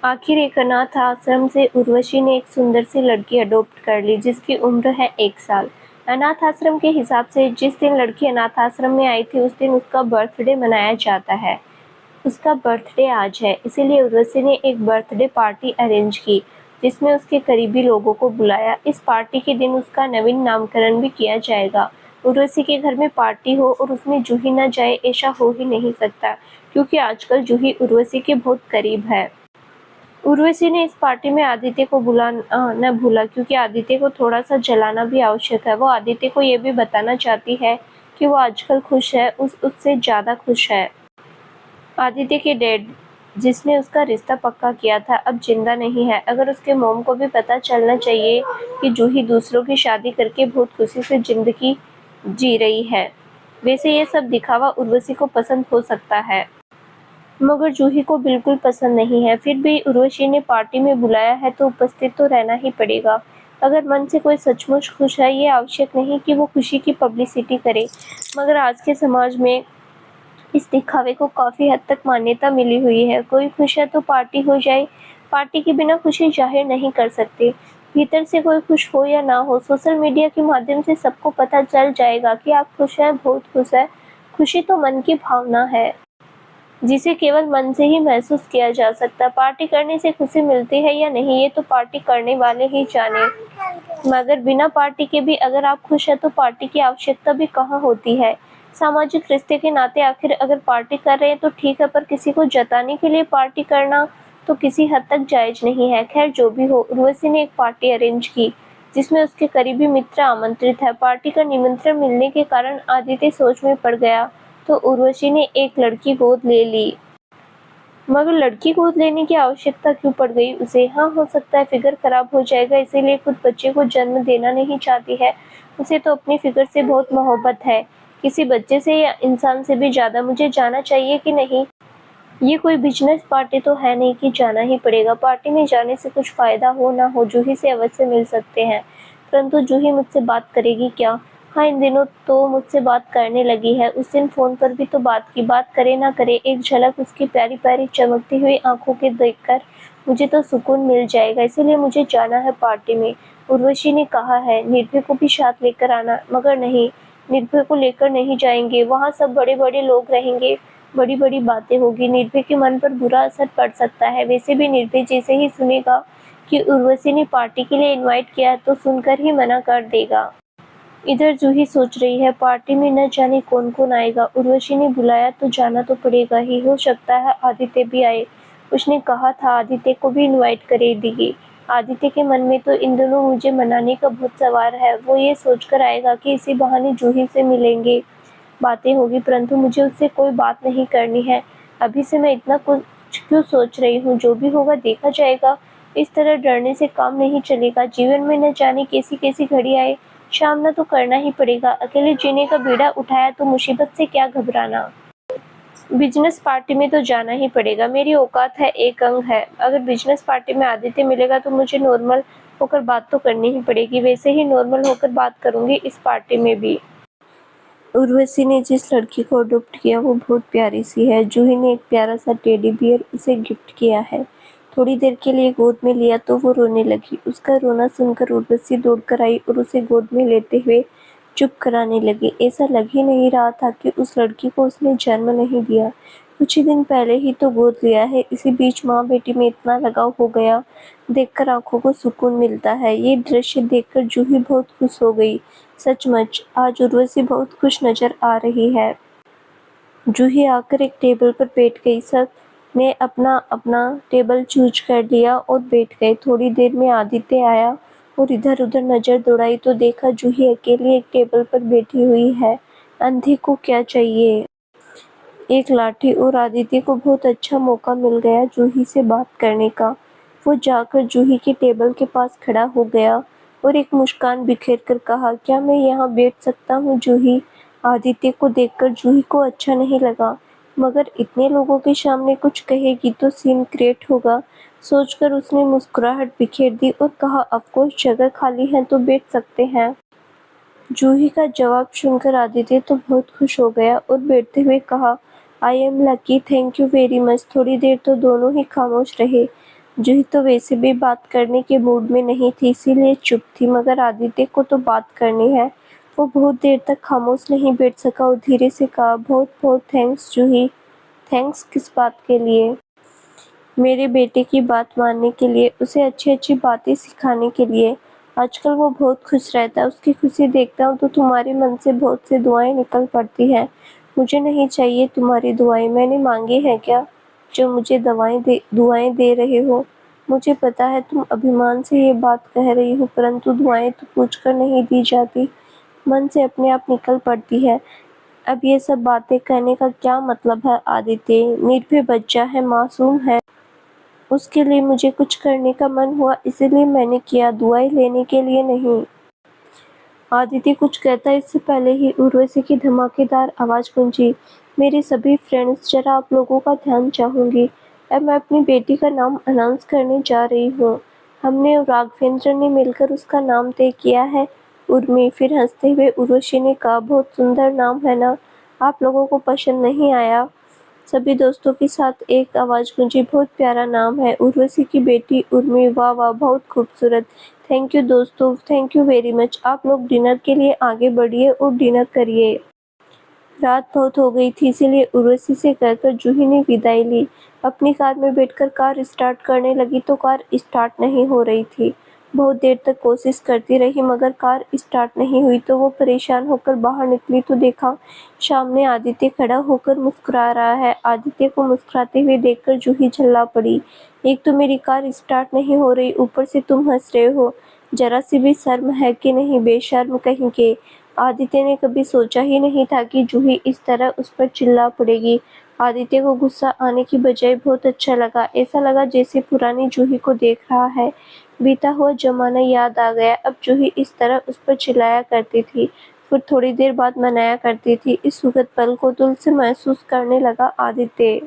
आखिर एक अनाथ आश्रम से उर्वशी ने एक सुंदर सी लड़की अडॉप्ट कर ली जिसकी उम्र है 1 साल। अनाथ आश्रम के हिसाब से जिस दिन लड़की अनाथ आश्रम में आई थी उस दिन उसका बर्थडे मनाया जाता है। उसका बर्थडे आज है, इसीलिए उर्वशी ने एक बर्थडे पार्टी अरेंज की जिसमें उसके करीबी लोगों को बुलाया। इस पार्टी के दिन उसका नवीन नामकरण भी किया जाएगा। उर्वशी के घर में पार्टी हो और उसमें जूही न जाए ऐसा हो ही नहीं सकता, क्योंकि आजकल जूही उर्वशी के बहुत करीब है। उर्वशी ने इस पार्टी में आदित्य को न भूला, क्योंकि आदित्य को थोड़ा सा जलाना भी आवश्यक है। वो आदित्य को ये भी बताना चाहती है कि वो आजकल खुश है, उससे ज्यादा खुश है। आदित्य के डैड, जिसने उसका रिश्ता पक्का किया था, अब जिंदा नहीं है। अगर उसके मॉम को भी पता चलना चाहिए कि जूही दूसरों की शादी करके बहुत खुशी से जिंदगी जी रही है। वैसे ये सब दिखावा उर्वशी को पसंद हो सकता है, मगर जूही को बिल्कुल पसंद नहीं है। फिर भी उर्वशी ने पार्टी में बुलाया है तो उपस्थित तो रहना ही पड़ेगा। अगर मन से कोई सचमुच खुश है, ये आवश्यक नहीं कि वो खुशी की पब्लिसिटी करे, मगर आज के समाज में इस दिखावे को काफी हद तक मान्यता मिली हुई है। कोई खुश है तो पार्टी हो जाए, पार्टी के बिना खुशी जाहिर नहीं कर सकते। भीतर से कोई खुश हो या ना हो, सोशल मीडिया के माध्यम से सबको पता चल जाएगा कि आप खुश हैं, बहुत खुश है। खुशी तो मन की भावना है जिसे केवल मन से ही महसूस किया जा सकता है। पार्टी करने से खुशी मिलती है या नहीं, ये तो पार्टी करने वाले ही जाने। मगर बिना पार्टी के भी अगर आप खुश हैं तो पार्टी की आवश्यकता भी कहाँ होती है। सामाजिक रिश्ते के नाते आखिर अगर पार्टी कर रहे हैं तो ठीक है, पर किसी को जताने के लिए पार्टी करना तो किसी हद तक जायज नहीं है। खैर जो भी हो, उर्वशी ने एक पार्टी अरेंज की जिसमें उसके करीबी मित्र आमंत्रित है। पार्टी का निमंत्रण मिलने के कारण आदित्य सोच में पड़ गया तो उर्वशी ने एक लड़की गोद ले ली। मगर लड़की गोद लेने की आवश्यकता क्यों पड़ गई उसे? हाँ, हो सकता है फिगर खराब हो जाएगा, इसीलिए खुद बच्चे को जन्म देना नहीं चाहती है। उसे तो अपनी फिगर से बहुत मोहब्बत है, किसी बच्चे से या इंसान से भी ज्यादा। मुझे जाना चाहिए कि नहीं? ये कोई बिजनेस पार्टी तो है नहीं कि जाना ही पड़ेगा। पार्टी में जाने से कुछ फायदा हो ना हो, जूही से अवश्य मिल सकते हैं, परंतु जूही मुझसे बात करेगी क्या? हाँ, इन दिनों तो मुझसे बात करने लगी है। उस दिन फोन पर भी तो बात की। बात करे ना करे, एक झलक उसकी प्यारी प्यारी चमकती हुई आंखों के देखकर मुझे तो सुकून मिल जाएगा। इसीलिए मुझे जाना है पार्टी में। उर्वशी ने कहा है निर्भय को भी साथ लेकर आना, मगर नहीं, निर्भय को लेकर नहीं जाएंगे। वहाँ सब बड़े बड़े लोग रहेंगे, बड़ी बड़ी बातें होगी, निर्भय के मन पर बुरा असर पड़ सकता है। वैसे भी निर्भय जैसे ही सुनेगा कि उर्वशी ने पार्टी के लिए इनवाइट किया तो सुनकर ही मना कर देगा। इधर जूही सोच रही है पार्टी में न जाने कौन कौन आएगा। उर्वशी ने बुलाया तो जाना तो पड़ेगा ही, हो सकता है आदित्य भी आए। उसने कहा था आदित्य को भी इनवाइट कर देगी। आदित्य के मन में तो इन दोनों मुझे मनाने का बहुत सवार है। वो ये सोचकर आएगा कि इसी बहाने जूही से मिलेंगे, बातें होगी, परंतु मुझे उससे कोई बात नहीं करनी है। अभी से मैं इतना कुछ क्यों सोच रही हूँ? जो भी होगा देखा जाएगा। इस तरह डरने से काम नहीं चलेगा। जीवन में न जाने कैसी कैसी घड़ी आए, सामना तो करना ही पड़ेगा। अकेले जीने का बीड़ा उठाया तो मुसीबत से क्या घबराना। बिजनेस पार्टी में तो जाना ही पड़ेगा, मेरी औकात है, एक अंग है। अगर बिजनेस पार्टी में आदित्य मिलेगा तो मुझे नॉर्मल होकर बात तो करनी ही पड़ेगी। वैसे ही नॉर्मल होकर बात करूंगी इस पार्टी में भी। उर्वशी ने जिस लड़की को अडॉप्ट किया वो बहुत प्यारी सी है। जूही ने एक प्यारा सा टेडी बियर उसे गिफ्ट किया है। थोड़ी देर के लिए गोद में लिया तो वो रोने लगी। उसका रोना सुनकर उर्वशी दौड़कर आई और उसे गोद में लेते हुए चुप कराने लगी। ऐसा लग ही नहीं रहा था कि उस लड़की को उसने जन्म नहीं दिया, कुछ ही दिन पहले ही तो गोद लिया है। इसी बीच माँ बेटी में इतना लगाव हो गया, देखकर आंखों को सुकून मिलता है। ये दृश्य देखकर जूही बहुत खुश हो गई। सचमुच आज उर्वशी बहुत खुश नजर आ रही है। जूही आकर एक टेबल पर बैठ गई। सब ने अपना अपना टेबल चूज कर लिया और बैठ गए। थोड़ी देर में आदित्य आया और इधर उधर नजर दौड़ाई तो देखा जूही अकेली एक टेबल पर बैठी हुई है। अंधी को क्या चाहिए, एक लाठी। और आदित्य को बहुत अच्छा मौका मिल गया जूही से बात करने का। वो जाकर जूही के टेबल के पास खड़ा हो गया और एक मुस्कान बिखेर कर कहा, क्या मैं यहाँ बैठ सकता हूँ जूही? आदित्य को देखकर जूही को अच्छा नहीं लगा, मगर इतने लोगों के सामने कुछ कहेगी तो सीन क्रिएट होगा, सोचकर उसने मुस्कुराहट बिखेर दी और कहा, ऑफकोर्स जगह खाली है तो बैठ सकते हैं। जूही का जवाब सुनकर आदित्य तो बहुत खुश हो गया और बैठते हुए कहा, I am lucky, thank you very much. थोड़ी देर तो दोनों ही खामोश रहे। जूही तो वैसे भी बात करने के मूड में नहीं थी, इसीलिए चुप थी, मगर आदित्य को तो बात करनी है। वो बहुत देर तक खामोश नहीं बैठ सका और धीरे से कहा, बहुत बहुत थैंक्स जूही। थैंक्स किस बात के लिए? मेरे बेटे की बात मानने के लिए, उसे अच्छी अच्छी बातें सिखाने के लिए। आजकल वो बहुत खुश रहता है, उसकी खुशी देखता हूँ तो तुम्हारे मन से बहुत सी दुआएं निकल पड़ती हैं। मुझे नहीं चाहिए तुम्हारी दुआएं, मैंने मांगी है क्या जो मुझे दुआएं दे रहे हो? मुझे पता है तुम अभिमान से ये बात कह रही हो, परंतु दुआएं तो पूछकर नहीं दी जाती, मन से अपने आप निकल पड़ती है। अब ये सब बातें कहने का क्या मतलब है? आदित्य निर्भय बच्चा है, मासूम है, उसके लिए मुझे कुछ करने का मन हुआ, इसीलिए मैंने किया, दुआएं लेने के लिए नहीं। आदित्य कुछ कहता इससे पहले ही उर्वशी की धमाकेदार आवाज गूंजी, मेरे सभी फ्रेंड्स, जरा आप लोगों का ध्यान चाहूंगी। अब मैं अपनी बेटी का नाम अनाउंस करने जा रही हूँ। हमने और राघवेंद्र ने मिलकर उसका नाम तय किया है, उर्मी। फिर हंसते हुए उर्वशी ने कहा, बहुत सुंदर नाम है ना? आप लोगों को पसंद नहीं आया? सभी दोस्तों के साथ एक आवाज गूंजी, बहुत प्यारा नाम है, उर्वशी की बेटी उर्मी। वाह वाह, बहुत खूबसूरत। थैंक यू दोस्तों, थैंक यू वेरी मच। आप लोग डिनर के लिए आगे बढ़िए और डिनर करिए। रात बहुत हो गई थी, इसीलिए उर्वशी से कहकर जूही ने विदाई ली। अपनी कार में बैठकर कार स्टार्ट करने लगी तो कार स्टार्ट नहीं हो रही थी। बहुत देर तक कोशिश करती रही, मगर कार स्टार्ट नहीं हुई। तो वो परेशान होकर बाहर निकली तो देखा सामने आदित्य खड़ा होकर मुस्कुरा रहा है। आदित्य को मुस्कुराते हुए देखकर जूही झल्ला पड़ी। एक तो मेरी कार स्टार्ट नहीं हो रही, ऊपर से तुम हंस रहे हो। जरा सी भी शर्म है कि नहीं, बेशर्म कहीं के। आदित्य ने कभी सोचा ही नहीं था कि जूही इस तरह उस पर चिल्ला पड़ेगी। आदित्य को गुस्सा आने की बजाय बहुत अच्छा लगा। ऐसा लगा जैसे पुरानी जूही को देख रहा है। बीता हुआ जमाना याद आ गया। अब जूही इस तरह उस पर चिल्लाया करती थी, फिर थोड़ी देर बाद मनाया करती थी। इस सुखद पल को दिल से महसूस करने लगा आदित्य।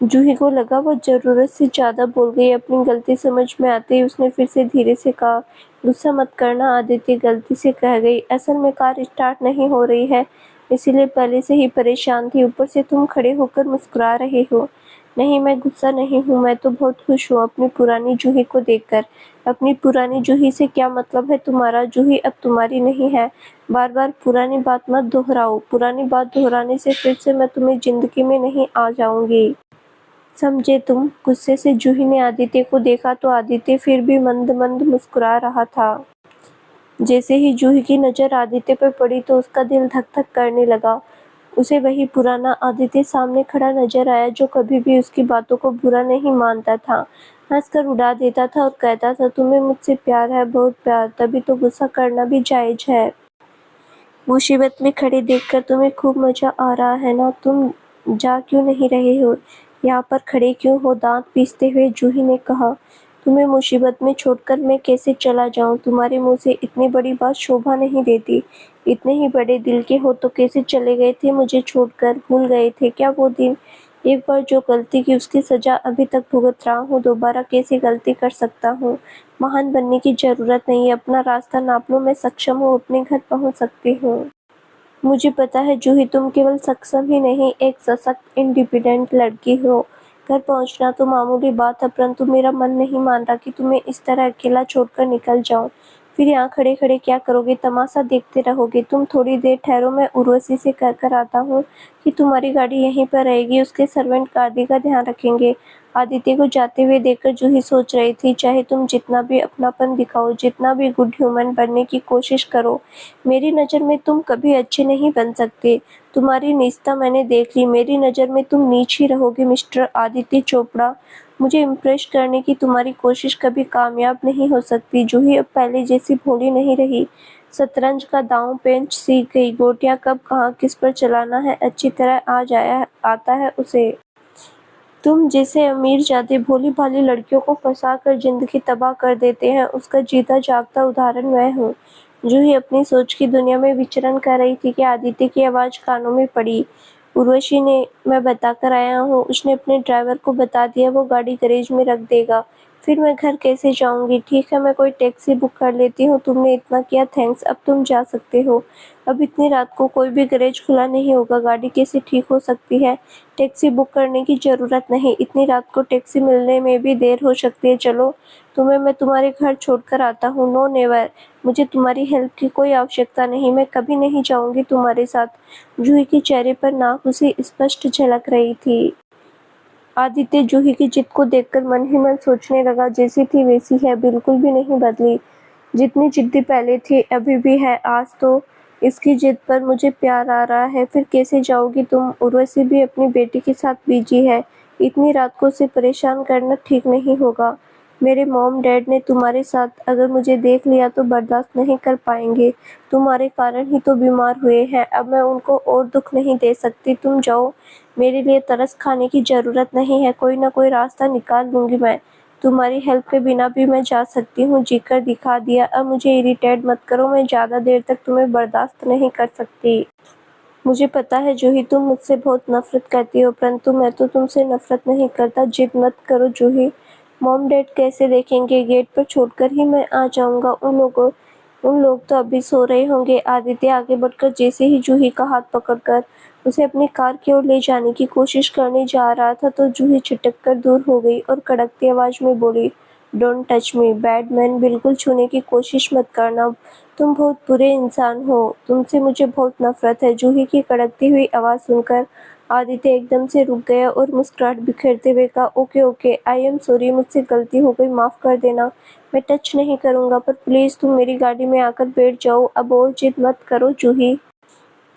जूही को लगा वो जरूरत से ज्यादा बोल गई। अपनी गलती समझ में आते ही उसने फिर से धीरे से कहा, गुस्सा मत करना आदित्य, गलती से कह गई। असल में कार स्टार्ट नहीं हो रही है, इसीलिए पहले से ही परेशान थी। ऊपर से तुम खड़े होकर मुस्कुरा रहे हो। नहीं, मैं गुस्सा नहीं हूँ, मैं तो बहुत खुश हूँ अपनी पुरानी जूही को देखकर। अपनी पुरानी जूही से क्या मतलब है तुम्हारा? जूही अब तुम्हारी नहीं है। बार बार पुरानी बात मत दोहराओ। पुरानी बात दोहराने से फिर से मैं तुम्हें जिंदगी में नहीं आ जाऊंगी, समझे तुम? गुस्से से जूही ने आदित्य को देखा तो आदित्य फिर भी मंद मंद मुस्कुरा रहा था। जैसे ही जूही की नजर आदित्य पर पड़ी तो उसका दिल धक धक करने लगा। उसे वही पुराना आदित्य सामने खड़ा नजर आया, जो कभी भी उसकी बातों को बुरा नहीं मानता था, हंसकर उड़ा देता था और कहता था, तुम्हें मुझसे प्यार है, बहुत प्यार, तभी तो गुस्सा करना भी जायज है। मुसीबत में खड़े देखकर तुम्हें खूब मजा आ रहा है ना? तुम जा क्यों नहीं रहे हो? यहाँ पर खड़े क्यों हो? दांत पीसते हुए जूही ने कहा, तुम्हें मुसीबत में छोड़कर मैं कैसे चला जाऊं? तुम्हारे मुंह से इतनी बड़ी बात शोभा नहीं देती। इतने ही बड़े दिल के हो तो कैसे चले गए थे मुझे छोड़कर? भूल गए थे क्या वो दिन? एक बार जो गलती की उसकी सजा अभी तक भुगत रहा हूँ, दोबारा कैसे गलती कर सकता हूँ? महान बनने की जरूरत नहीं है, अपना रास्ता नाप लो, मैं सक्षम हूँ, अपने घर पहुँच सकती हूँ। मुझे पता है जूही, तुम केवल सक्षम ही नहीं, एक सशक्त इंडिपेंडेंट लड़की हो। घर पहुंचना तो मामूली बात है, परंतु मेरा मन नहीं मान रहा कि तुम्हें इस तरह अकेला छोड़कर निकल जाऊं। फिर यहाँ खड़े खड़े क्या करोगे? तमाशा देखते रहोगे? तुम थोड़ी देर ठहरो, मैं उर्वशी से कहकर आता हूँ कि तुम्हारी गाड़ी यहीं पर रहेगी, उसके सर्वेंट गाड़ी का ध्यान रखेंगे। आदित्य को जाते हुए देखकर जूही सोच रही थी, चाहे तुम जितना भी अपनापन दिखाओ, जितना भी गुड ह्यूमन बनने की कोशिश करो, मेरी नज़र में तुम कभी अच्छे नहीं बन सकते। तुम्हारी नीचता मैंने देख ली, मेरी नज़र में तुम नीच ही रहोगे मिस्टर आदित्य चोपड़ा। मुझे इम्प्रेस करने की तुम्हारी कोशिश कभी कामयाब नहीं हो सकती। जूही अब पहले जैसी भोली नहीं रही, शतरंज का दांव पेंच सीख गई। गोटियां कब कहाँ किस पर चलाना है अच्छी तरह आता है उसे। तुम जैसे अमीरजादे भोली भाली लड़कियों को फंसाकर जिंदगी तबाह कर देते हैं, उसका जीता जागता उदाहरण मैं हूँ। जूही अपनी सोच की दुनिया में विचरण कर रही थी कि आदित्य की आवाज़ कानों में पड़ी। उर्वशी ने, मैं बताकर आया हूँ। उसने अपने ड्राइवर को बता दिया, वो गाड़ी गैरेज में रख देगा। फिर मैं घर कैसे जाऊंगी? ठीक है, मैं कोई टैक्सी बुक कर लेती हूँ। तुमने इतना किया, थैंक्स। अब तुम जा सकते हो। अब इतनी रात को कोई भी गैरेज खुला नहीं होगा, गाड़ी कैसे ठीक हो सकती है? टैक्सी बुक करने की ज़रूरत नहीं, इतनी रात को टैक्सी मिलने में भी देर हो सकती है। चलो, तुम्हें मैं तुम्हारे घर छोड़कर आता हूँ। नो नेवर, मुझे तुम्हारी हेल्प की कोई आवश्यकता नहीं, मैं कभी नहीं जाऊँगी तुम्हारे साथ। जूही के चेहरे पर नाखुशी स्पष्ट झलक रही थी। आदित्य जूही की जिद को देखकर मन ही मन सोचने लगा, जैसी थी वैसी है, बिल्कुल भी नहीं बदली। जितनी जिद्दी पहले थी अभी भी है। आज तो इसकी जिद पर मुझे प्यार आ रहा है। फिर कैसे जाओगी तुम? उर्वशी भी अपनी बेटी के साथ बिजी है। इतनी रात को उसे परेशान करना ठीक नहीं होगा। मेरे मॉम डैड ने तुम्हारे साथ अगर मुझे देख लिया तो बर्दाश्त नहीं कर पाएंगे। तुम्हारे कारण ही तो बीमार हुए हैं। अब मैं उनको और दुख नहीं दे सकती। तुम जाओ, मेरे लिए तरस खाने की ज़रूरत नहीं है। कोई ना कोई रास्ता निकाल लूँगी मैं। तुम्हारी हेल्प के बिना भी मैं जा सकती हूँ। जीकर दिखा दिया। अब मुझे इरिटेट मत करो, मैं ज़्यादा देर तक तुम्हें बर्दाश्त नहीं कर सकती। मुझे पता है जूही, तुम मुझसे बहुत नफरत करती हो, परंतु मैं तो तुमसे नफरत नहीं करता। जिद मत करो जूही। मॉम डैड कैसे देखेंगे? गेट पर छोड़कर ही मैं आ जाऊंगा। उन लोग तो अभी सो रहे होंगे। आदित्य आगे बढ़कर जैसे ही जूही का हाथ पकड़कर उसे अपनी कार की ओर ले जाने की कोशिश करने जा रहा था तो जूही छिटक कर दूर हो गई और कड़कती आवाज में बोली, don't touch me, bad man, बिल्कुल छूने की कोशिश मत करना। तुम बहुत बुरे इंसान हो। तुमसे मुझे बहुत नफरत है। जूही की कड़कती हुई आवाज़ सुनकर आदित्य एकदम से रुक गया और मुस्कुराहट बिखेरते हुए कहा, okay okay, I am sorry, मुझसे गलती हो गई, माफ़ कर देना। मैं टच नहीं करूँगा, पर प्लीज़ तुम मेरी गाड़ी में आकर बैठ जाओ। अब और जिद मत करो जूही,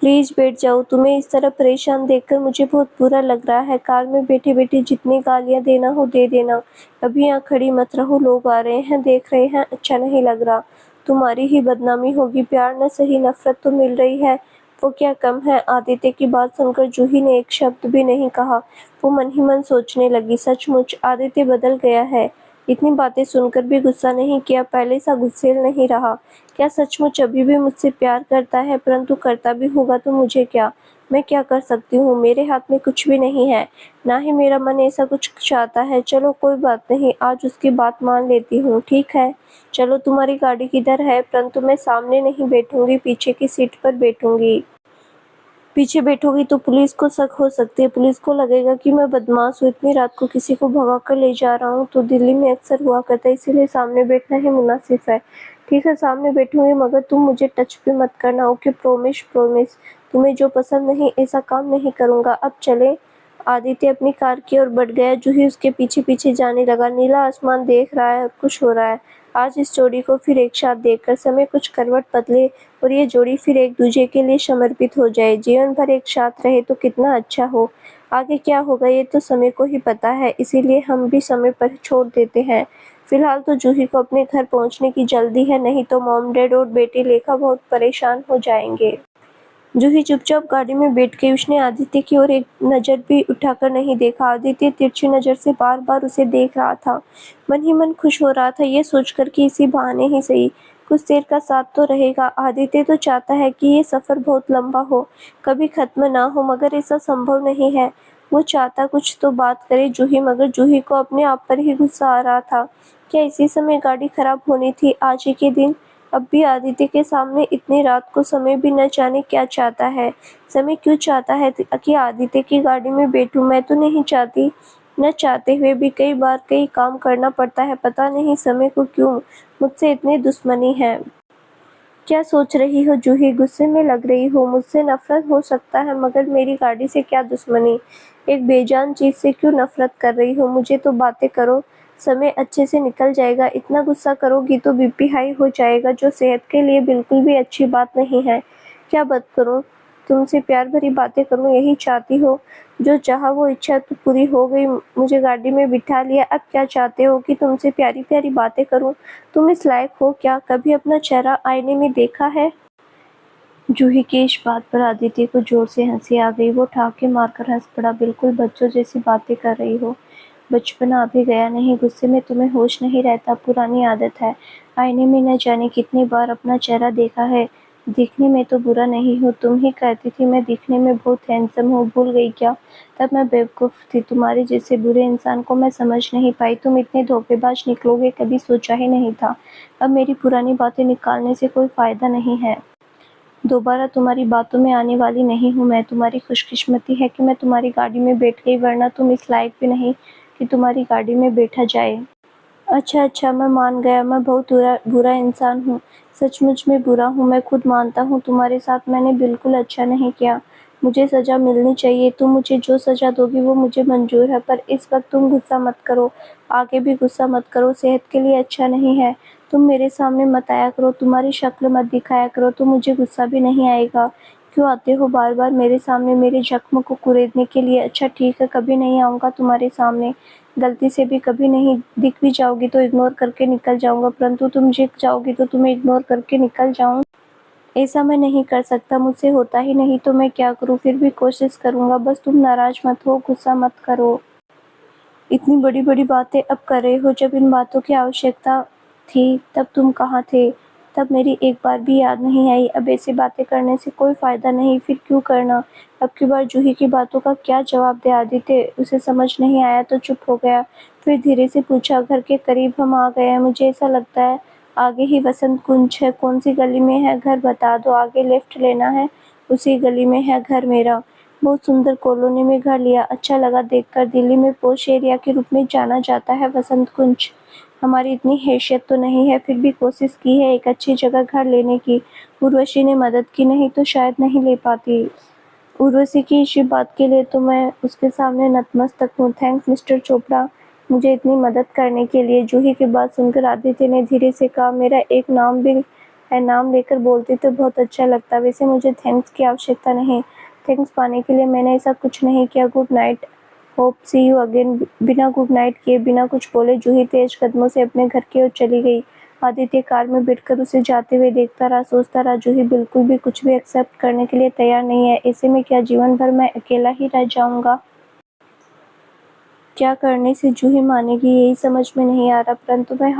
प्लीज़ बैठ जाओ। तुम्हें इस तरह परेशान देखकर मुझे बहुत बुरा लग रहा है। कार में बैठे-बैठे जितनी गालियाँ देना हो दे देना। अभी यहाँ खड़ी मत रहो, लोग आ रहे हैं, देख रहे हैं, अच्छा नहीं लग रहा। तुम्हारी ही बदनामी होगी। प्यार न सही, नफरत तो मिल रही है, वो क्या कम है? आदित्य की बात सुनकर जूही ने एक शब्द भी नहीं कहा। वो मन ही मन सोचने लगी, सचमुच आदित्य बदल गया है। इतनी बातें सुनकर भी गुस्सा नहीं किया, पहले सा गुस्सैल नहीं रहा। क्या सचमुच अभी भी मुझसे प्यार करता है? परंतु करता भी होगा तो मुझे क्या? मैं क्या कर सकती हूँ? मेरे हाथ में कुछ भी नहीं है, ना ही मेरा मन ऐसा कुछ चाहता है। चलो कोई बात नहीं, आज उसकी बात मान लेती हूँ। ठीक है, चलो, तुम्हारी गाड़ी किधर है? परंतु मैं सामने नहीं बैठूंगी, पीछे की सीट पर बैठूंगी। पीछे बैठोगी तो पुलिस को शक हो सकती है। पुलिस को लगेगा कि मैं बदमाश हूँ, इतनी रात को किसी को भगा कर ले जा रहा हूँ। तो दिल्ली में अक्सर हुआ करता है, इसीलिए सामने बैठना ही मुनासिब है। ठीक है, सामने बैठूंगी, मगर तुम मुझे टच भी मत करना। Okay, promise promise. तुम्हें जो पसंद नहीं ऐसा काम नहीं करूँगा। अब चले। आदित्य अपनी कार की ओर बढ़ गया। जूही उसके पीछे पीछे जाने लगा। नीला आसमान देख रहा है, खुश हो रहा है। आज इस जोड़ी को फिर एक साथ देखकर समय कुछ करवट बदले और ये जोड़ी फिर एक दूसरे के लिए समर्पित हो जाए। जीवन भर एक साथ रहे तो कितना अच्छा हो। आगे क्या होगा ये तो समय को ही पता है, इसीलिए हम भी समय पर छोड़ देते हैं। फिलहाल तो जूही को अपने घर पहुंचने की जल्दी है, नहीं तो मॉम डैड और बेटी लेखा बहुत परेशान हो जाएंगे। जूही चुपचाप गाड़ी में बैठ गई। उसने आदित्य की ओर एक नज़र भी उठाकर नहीं देखा। आदित्य तिरछी नज़र से बार बार उसे देख रहा था। मन ही मन खुश हो रहा था, ये सोचकर कि इसी बहाने ही सही कुछ देर का साथ तो रहेगा। आदित्य तो चाहता है कि ये सफ़र बहुत लंबा हो, कभी खत्म ना हो, मगर ऐसा संभव नहीं है। वो चाहता कुछ तो बात करे जूही, मगर जूही को अपने आप पर ही गुस्सा आ रहा था। क्या इसी समय गाड़ी खराब होनी थी आज ही के दिन? अब भी आदित्य के सामने इतनी रात को समय भी न जाने क्या चाहता है। समय क्यों चाहता है कि आदित्य की गाड़ी में बैठूं? मैं तो नहीं चाहती। न चाहते हुए भी कई बार कई काम करना पड़ता है। पता नहीं समय को क्यों मुझसे इतनी दुश्मनी है। क्या सोच रही हो जूही? गुस्से में लग रही हो? मुझसे नफरत हो सकता है, मगर मेरी गाड़ी से क्या दुश्मनी? एक बेजान चीज से क्यों नफरत कर रही हो? मुझे तो बातें करो, समय अच्छे से निकल जाएगा। इतना गुस्सा करोगी तो बीपी हाई हो जाएगा, जो सेहत के लिए बिल्कुल भी अच्छी बात नहीं है। क्या बात करूं? तुमसे प्यार भरी बातें करूं, यही चाहती हो? जो चाहा वो इच्छा तो पूरी हो गई, मुझे गाड़ी में बिठा लिया। अब क्या चाहते हो कि तुमसे प्यारी प्यारी बातें करूं? तुम इस लायक हो क्या? कभी अपना चेहरा आईने में देखा है? जूही की इस बात पर आदित्य को जोर से हंसी आ गई। वो ठाके मारकर हंस पड़ा। बिल्कुल बच्चों जैसी बातें कर रही हो। बचपना अभी गया नहीं, गुस्से में तुम्हें होश नहीं रहता, पुरानी आदत है। आईने में न जाने कितनी बार अपना चेहरा देखा है। दिखने में तो बुरा नहीं हूँ, तुम ही कहती थी मैं दिखने में बहुत हैंडसम हूँ, भूल गई क्या? तब मैं बेवकूफ़ थी, तुम्हारे जैसे बुरे इंसान को मैं समझ नहीं पाई, तुम इतने धोखेबाज निकलोगे कभी सोचा ही नहीं था। अब मेरी पुरानी बातें निकालने से कोई फ़ायदा नहीं है। दोबारा तुम्हारी बातों में आने वाली नहीं हूँ मैं, तुम्हारी खुशकिस्मती है कि मैं तुम्हारी गाड़ी में बैठ गई, वरना तुम इस लायक भी नहीं कि तुम्हारी गाड़ी में बैठा जाए। अच्छा अच्छा, मैं मान गया, मैं बहुत बुरा बुरा इंसान हूँ, सचमुच में बुरा हूँ, मैं खुद मानता हूँ तुम्हारे साथ मैंने बिल्कुल अच्छा नहीं किया। मुझे सज़ा मिलनी चाहिए, तुम मुझे जो सज़ा दोगी वो मुझे मंजूर है, पर इस वक्त तुम गुस्सा मत करो, आगे भी गुस्सा मत करो, सेहत के लिए अच्छा नहीं है। तुम मेरे सामने मत आया करो, तुम्हारी शक्ल मत दिखाया करो, तो मुझे गुस्सा भी नहीं आएगा। क्यों आते हो बार-बार मेरे सामने मेरे ज़ख्म को कुरेदने के लिए? अच्छा ठीक है, कभी नहीं आऊँगा तुम्हारे सामने। गलती से भी कभी नहीं दिख भी जाओगी तो इग्नोर करके निकल जाऊँगा, परंतु तुम दिख जाओगी तो तुम्हें इग्नोर करके निकल जाऊँ, ऐसा मैं नहीं कर सकता, मुझसे होता ही नहीं तो मैं क्या करूँ? फिर भी कोशिश करूँगा, बस तुम नाराज़ मत हो, गुस्सा मत करो। इतनी बड़ी-बड़ी बातें अब कर रहे हो, जब इन बातों की आवश्यकता थी तब तुम कहाँ थे? तब मेरी एक बार भी याद नहीं आई, अब ऐसी बातें करने से कोई फ़ायदा नहीं, फिर क्यों करना? अब की बार जूही की बातों का क्या जवाब दे आदित्य? उसे समझ नहीं आया तो चुप हो गया, फिर धीरे से पूछा, घर के करीब हम आ गए हैं, मुझे ऐसा लगता है आगे ही वसंत कुंज है, कौन सी गली में है घर बता दो, आगे लेफ्ट लेना है, उसी गली में है घर मेरा। बहुत सुंदर कॉलोनी में घर लिया, अच्छा लगा देखकर, दिल्ली में पोश एरिया के रूप में जाना जाता है वसंत कुंज। हमारी इतनी हैसियत तो नहीं है, फिर भी कोशिश की है एक अच्छी जगह घर लेने की। उर्वशी ने मदद की, नहीं तो शायद नहीं ले पाती। उर्वशी की इसी बात के लिए तो मैं उसके सामने नतमस्तक हूँ। थैंक्स मिस्टर चोपड़ा, मुझे इतनी मदद करने के लिए। जूही की बात सुनकर आदित्य ने धीरे से कहा, मेरा एक नाम भी है, नाम लेकर बोलती तो बहुत अच्छा लगता, वैसे मुझे थैंक्स की आवश्यकता नहीं, थैंक्स पाने के लिए मैंने ऐसा कुछ नहीं किया। Good night, hope see you again. बिना गुड नाइट किए, बिना कुछ बोले जूही तेज कदमों से अपने घर की ओर चली गई। आदित्य कार में बैठकर उसे जाते हुए देखता रहा, सोचता रहा, जूही बिल्कुल भी कुछ भी एक्सेप्ट करने के लिए तैयार नहीं है, ऐसे में क्या जीवन भर मैं अकेला ही रह जाऊंगा? क्या करने से जूही मानेगी यही समझ में नहीं आ रहा, परंतु मैं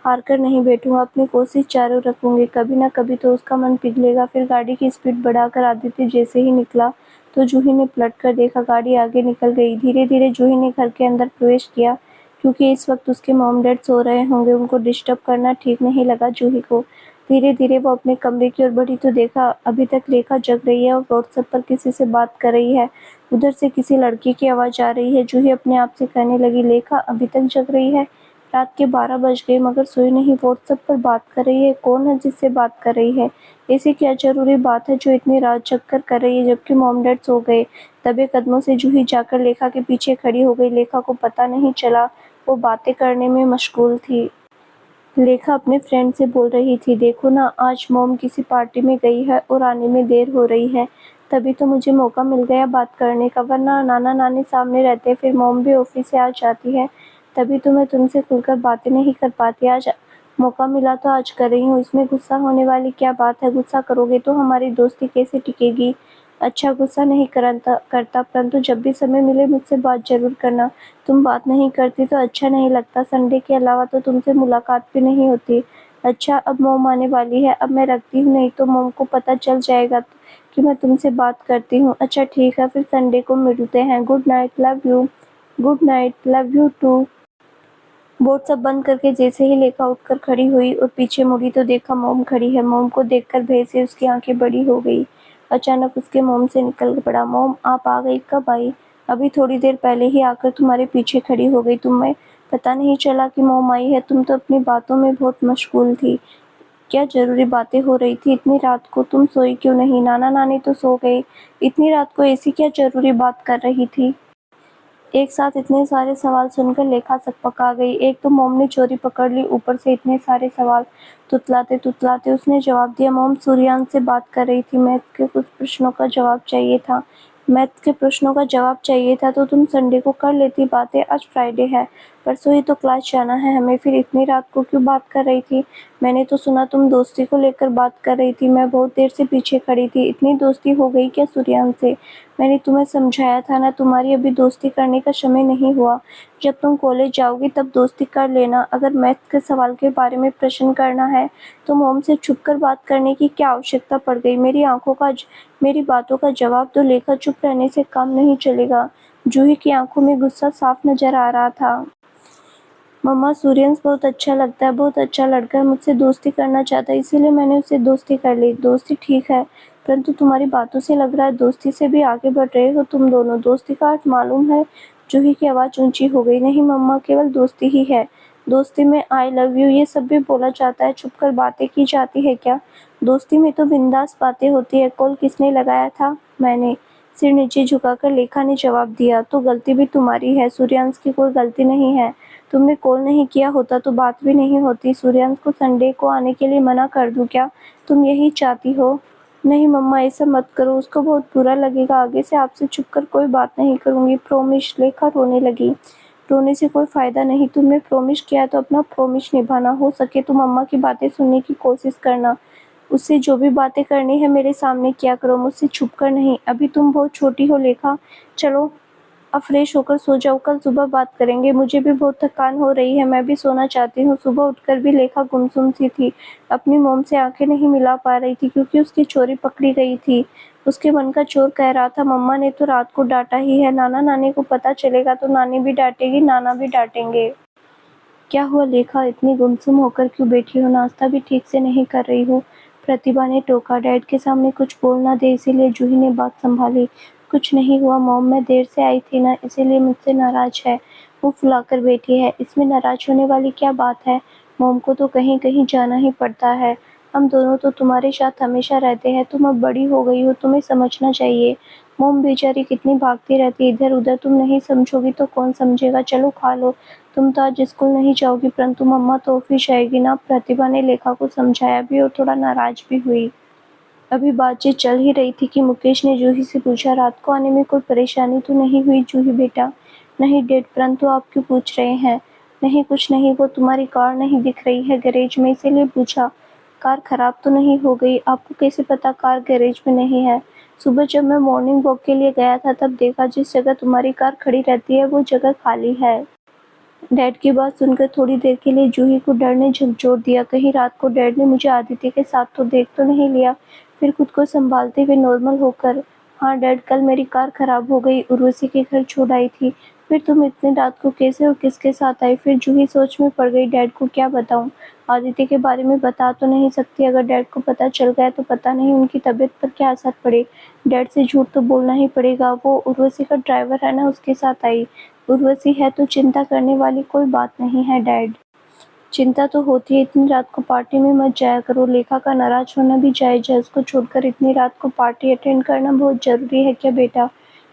हार कर नहीं बैठूंगा, अपनी कोशिश जारी रखूंगी, कभी ना कभी तो उसका मन पिघलेगा। फिर गाड़ी की स्पीड बढ़ाकर आदित्य जैसे ही निकला तो जूही ने पलट कर देखा, गाड़ी आगे निकल गई। धीरे धीरे जूही ने घर के अंदर प्रवेश किया, क्योंकि इस वक्त उसके मॉम डैड सो रहे होंगे, उनको डिस्टर्ब करना ठीक नहीं लगा जूही को। धीरे धीरे वो अपने कमरे की ओर बढ़ी तो देखा अभी तक रेखा जग रही है और व्हाट्सएप पर किसी से बात कर रही है। उधर से किसी लड़की की आवाज़ आ रही है। जूही अपने आप से कहने लगी, लेखा अभी तक जग रही है? रात के 12 बज गए मगर सोई नहीं, व्हाट्सएप पर बात कर रही है, कौन है जिससे बात कर रही है? ऐसी क्या जरूरी बात है जो इतनी रात जगकर कर रही है जबकि मॉम डैड सो गए? दबे कदमों से जूही जाकर लेखा के पीछे खड़ी हो गई। लेखा को पता नहीं चला, वो बातें करने में मशगूल थी। लेखा अपने फ्रेंड से बोल रही थी, देखो ना आज मॉम किसी पार्टी में गई है और आने में देर हो रही है, तभी तो मुझे मौका मिल गया बात करने का, वरना नाना नानी सामने रहते फिर मॉम भी ऑफिस से आ जाती है, तभी तो मैं तुमसे खुलकर बातें नहीं कर पाती। आज मौका मिला तो आज कर रही हूँ, इसमें गुस्सा होने वाली क्या बात है? गुस्सा करोगे तो हमारी दोस्ती कैसे टिकेगी? अच्छा गुस्सा नहीं करता, परंतु जब भी समय मिले मुझसे बात जरूर करना। तुम बात नहीं करती तो अच्छा नहीं लगता, संडे के अलावा तो तुमसे मुलाकात भी नहीं होती। अच्छा अब मॉम आने वाली है, अब मैं रखती हूँ, नहीं तो मॉम को पता चल जाएगा कि मैं तुमसे बात करती हूँ। अच्छा ठीक है, फिर संडे को मिलते हैं, good night, love you. Good night, love you too. WhatsApp बंद करके जैसे ही लेखा उठकर खड़ी हुई और पीछे मुड़ी तो देखा मॉम खड़ी है। मॉम को देखकर भय से उसकी आंखें बड़ी हो गई। अचानक उसके मॉम से निकल पड़ा, मॉम आप आ गई? कब आई? अभी थोड़ी देर पहले ही आकर तुम्हारे पीछे खड़ी हो गई, तुम्हें पता नहीं चला कि मॉम आई है? तुम तो अपनी बातों में बहुत मशगूल थी। क्या जरूरी बातें हो रही थी इतनी रात को? तुम सोई क्यों नहीं? नाना नानी तो सो गए, इतनी रात को ऐसी क्या जरूरी बात कर रही थी? एक साथ इतने सारे सवाल सुनकर लेखा सकपका गई। एक तो मॉम ने चोरी पकड़ ली, ऊपर से इतने सारे सवाल। तुतलाते तुतलाते उसने जवाब दिया, मॉम सूर्यान से बात कर रही थी, मैथ के कुछ प्रश्नों का जवाब चाहिए था। मैथ के प्रश्नों का जवाब चाहिए था तो तुम संडे को कर लेती बातें, आज फ्राइडे है। परसों ही तो क्लास जाना है हमें, फिर इतनी रात को क्यों बात कर रही थी? मैंने तो सुना तुम दोस्ती को लेकर बात कर रही थी। मैं बहुत देर से पीछे खड़ी थी। इतनी दोस्ती हो गई क्या सूर्यांश से? मैंने तुम्हें समझाया था ना, तुम्हारी अभी दोस्ती करने का समय नहीं हुआ। जब तुम कॉलेज जाओगी तब दोस्ती कर लेना। अगर मैथ्स के सवाल के बारे में प्रश्न करना है तो मोम से छुपकर बात करने की क्या आवश्यकता पड़ गई? मेरी बातों का जवाब दो। लेखा चुप रहने से काम नहीं चलेगा। जूही की आंखों में गुस्सा साफ नजर आ रहा था। मम्मा, सूर्यंश बहुत अच्छा लगता है, बहुत अच्छा लड़का है, मुझसे दोस्ती करना चाहता है, इसीलिए मैंने उससे दोस्ती कर ली। दोस्ती ठीक है, परंतु तुम्हारी बातों से लग रहा है दोस्ती से भी आगे बढ़ रहे हो तुम दोनों। दोस्ती का अर्थ मालूम है? जूही की आवाज़ ऊंची हो गई। नहीं मम्मा, केवल दोस्ती ही है। दोस्ती में आई लव यू ये सब भी बोला जाता है। छुपकर बातें की जाती है क्या? दोस्ती में तो बिंदास बातें होती है। कॉल किसने लगाया था? मैंने। सिर नीचे झुकाकर लेखा ने जवाब दिया। तो गलती भी तुम्हारी है, सूर्यांश की कोई गलती नहीं है। तुमने कॉल नहीं किया होता तो बात भी नहीं होती। सूर्यांश को संडे को आने के लिए मना कर दूं क्या? तुम यही चाहती हो? नहीं मम्मा, ऐसा मत करो, उसको बहुत बुरा लगेगा। आगे से आपसे छुपकर कोई बात नहीं करूंगी, प्रॉमिस। लेखा रोने लगी। रोने से कोई फायदा नहीं। तुमने प्रॉमिस किया तो अपना प्रॉमिस निभाना। हो सके तो मम्मा की बातें सुनने की कोशिश करना। उससे जो भी बातें करनी है मेरे सामने किया करो, मुझसे छुपकर नहीं। अभी तुम बहुत छोटी हो लेखा। चलो अब फ्रेश होकर सो जाओ, कल सुबह बात करेंगे। मुझे भी बहुत थकान हो रही है, मैं भी सोना चाहती हूँ। सुबह उठकर भी लेखा गुमसुम सी थी। अपनी मोम से आंखें नहीं मिला पा रही थी क्योंकि उसकी चोरी पकड़ी गई थी। उसके मन का चोर कह रहा था मम्मा ने तो रात को डांटा ही है, नाना नानी को पता चलेगा तो नानी भी डांटेगी, नाना भी डांटेंगे। क्या हुआ लेखा, इतनी गुमसुम होकर क्यों बैठी हो? नाश्ता भी ठीक से नहीं कर रही हो? प्रतिभा ने टोका। डैड के सामने कुछ बोल ना दे इसीलिए जूही ने बात संभाली। कुछ नहीं हुआ मॉम, मैं देर से आई थी ना, इसीलिए मुझसे नाराज है। मुंह फुलाकर बैठी है, इसमें नाराज होने वाली क्या बात है? मॉम को तो कहीं कहीं जाना ही पड़ता है। हम दोनों तो तुम्हारे साथ हमेशा रहते हैं। तुम अब बड़ी हो गई हो, तुम्हें समझना चाहिए। मॉम बेचारी कितनी भागती रहती इधर उधर, तुम नहीं समझोगी तो कौन समझेगा? चलो खा लो। तुम तो आज स्कूल नहीं जाओगी, परंतु मम्मा तो ऑफिस जाएगी ना। प्रतिभा ने लेखा को समझाया भी और थोड़ा नाराज भी हुई। अभी बातचीत चल ही रही थी कि मुकेश ने जूही से पूछा, रात को आने में कोई परेशानी तो नहीं हुई जूही बेटा? नहीं डैड, परंतु आप क्यों पूछ रहे हैं? नहीं कुछ नहीं, वो तुम्हारी कार नहीं दिख रही है गैरेज में, इसीलिए पूछा। कार खराब तो नहीं हो गई? आपको कैसे पता कार गैरेज में नहीं है? सुबह जब मैं मॉर्निंग वॉक के लिए गया था तब देखा, जिस जगह तुम्हारी कार खड़ी रहती है वो जगह खाली है। डैड की बात सुनकर थोड़ी देर के लिए जूही को डर ने झकझोर दिया। कहीं रात को डैड ने मुझे आदित्य के साथ तो देख तो नहीं लिया? फिर खुद को संभालते हुए नॉर्मल होकर, हाँ डैड, कल मेरी कार खराब हो गई, उर्वशी के घर छोड़ आई थी। फिर तुम इतनी रात को कैसे और किसके साथ आई? फिर जूही सोच में पड़ गई। डैड को क्या बताऊं? आदित्य के बारे में बता तो नहीं सकती, अगर डैड को पता चल गया तो पता नहीं उनकी तबीयत पर क्या असर पड़े। डैड से झूठ तो बोलना ही पड़ेगा। वो उर्वशी का ड्राइवर है ना, उसके साथ आई। उर्वशी है तो चिंता करने वाली कोई बात नहीं है डैड। चिंता तो होती है, इतनी रात को पार्टी में मत जाया करो। लेखा का नाराज होना भी जायज है, उसको छोड़कर इतनी रात को पार्टी अटेंड करना बहुत जरूरी है क्या बेटा?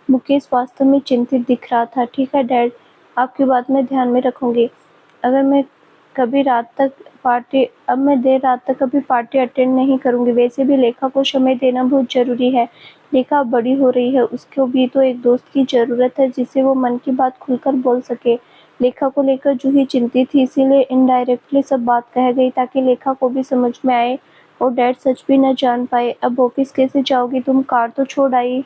मुकेश वास्तव में चिंतित दिख रहा था। ठीक है डैड, आपकी बात मैं ध्यान में रखूंगी। अगर मैं कभी रात तक पार्टी अब मैं देर रात तक कभी पार्टी अटेंड नहीं करूंगी। वैसे भी लेखा को समय देना बहुत जरूरी है। लेखा अब बड़ी हो रही है, उसको भी तो एक दोस्त की जरूरत है जिससे वो मन की बात खुलकर बोल सके। लेखा को लेकर जूही चिंतित थी, इसीलिए इनडायरेक्टली सब बात कह गई ताकि लेखा को भी समझ में आए और डैड सच भी न जान पाए। अब ऑफिस कैसे जाओगी तुम? कार तो छोड़ आई।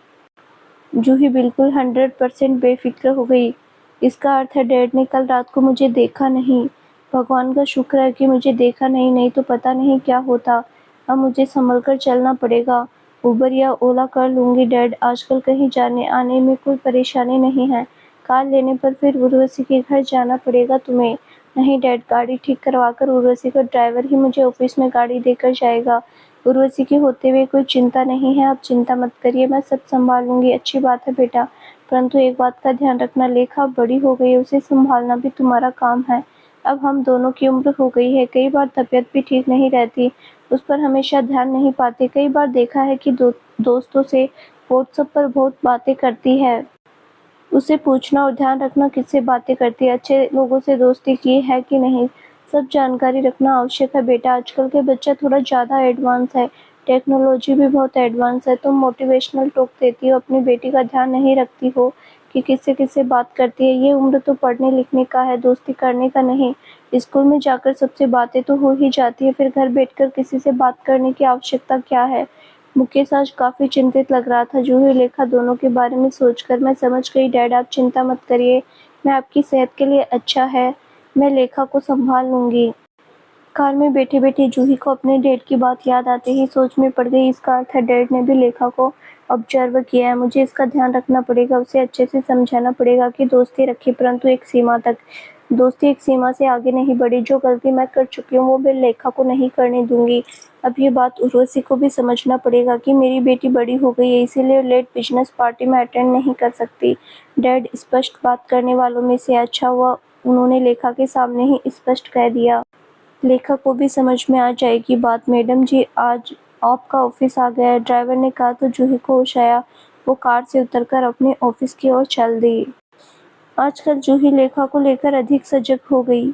जूही बिल्कुल 100% बेफिक्र हो गई। इसका अर्थ है डैड ने कल रात को मुझे देखा नहीं। भगवान का शुक्र है कि मुझे देखा नहीं, नहीं तो पता नहीं क्या होता। अब मुझे संभल कर चलना पड़ेगा। उबर या ओला कर लूंगी डैड, आजकल कहीं जाने आने में कोई परेशानी नहीं है। कार लेने पर फिर उर्वशी के घर जाना पड़ेगा तुम्हें। नहीं डैड, गाड़ी ठीक करवाकर उर्वशी का ड्राइवर ही मुझे ऑफिस में गाड़ी देकर जाएगा। उर्वशी के होते हुए कोई चिंता नहीं है, आप चिंता मत करिए, मैं सब संभाल लूंगी। अच्छी बात है बेटा, परंतु एक बात का ध्यान रखना, लेखा बड़ी हो गई है, उसे संभालना भी तुम्हारा काम है। अब हम दोनों की उम्र हो गई है, कई बार तबीयत भी ठीक नहीं रहती, उस पर हमेशा ध्यान नहीं पाते। कई बार देखा है कि दोस्तों से व्हाट्सएप पर बहुत बातें करती है। उसे पूछना और ध्यान रखना किससे बातें करती है, अच्छे लोगों से दोस्ती की है कि नहीं, सब जानकारी रखना आवश्यक है बेटा। आजकल के बच्चा थोड़ा ज़्यादा एडवांस है, टेक्नोलॉजी भी बहुत एडवांस है। तुम मोटिवेशनल टॉक देती हो, अपनी बेटी का ध्यान नहीं रखती हो। कि किससे किससे बात करती है। ये उम्र तो पढ़ने लिखने का है, दोस्ती करने का नहीं। स्कूल में जाकर सबसे बातें तो हो ही जाती है, फिर घर बैठकर किसी से बात करने की आवश्यकता क्या है। मुकेश आज काफ़ी चिंतित लग रहा था। जूही लेखा दोनों के बारे में सोचकर मैं समझ गई, डैड आप चिंता मत करिए, मैं आपकी सेहत के लिए अच्छा है, मैं लेखा को संभाल लूँगी। कार में बैठे-बैठे जूही को अपने डैड की बात याद आते ही सोच में पड़ गई। इसका अर्थ है डैड ने भी लेखा को ऑब्जर्व किया है। मुझे इसका ध्यान रखना पड़ेगा, उसे अच्छे से समझाना पड़ेगा कि दोस्ती रखी परंतु एक सीमा तक। दोस्ती एक सीमा से आगे नहीं बढ़ी। जो गलती मैं कर चुकी हूँ वो मैं लेखा को नहीं करने दूंगी। अब ये बात उर्वशी को भी समझना पड़ेगा कि मेरी बेटी बड़ी हो गई है, इसीलिए लेट बिजनेस पार्टी में अटेंड नहीं कर सकती। डैड स्पष्ट बात करने वालों में से अच्छा हुआ उन्होंने लेखा के सामने ही स्पष्ट कह दिया। लेखा को भी समझ में आ जाएगी बात। मैडम जी आज आपका ऑफिस आ गया है, ड्राइवर ने कहा तो जूही को होश आया। वो कार से उतरकर अपने ऑफिस की ओर चल दी। आजकल जूही लेखा को लेकर अधिक सजग हो गई।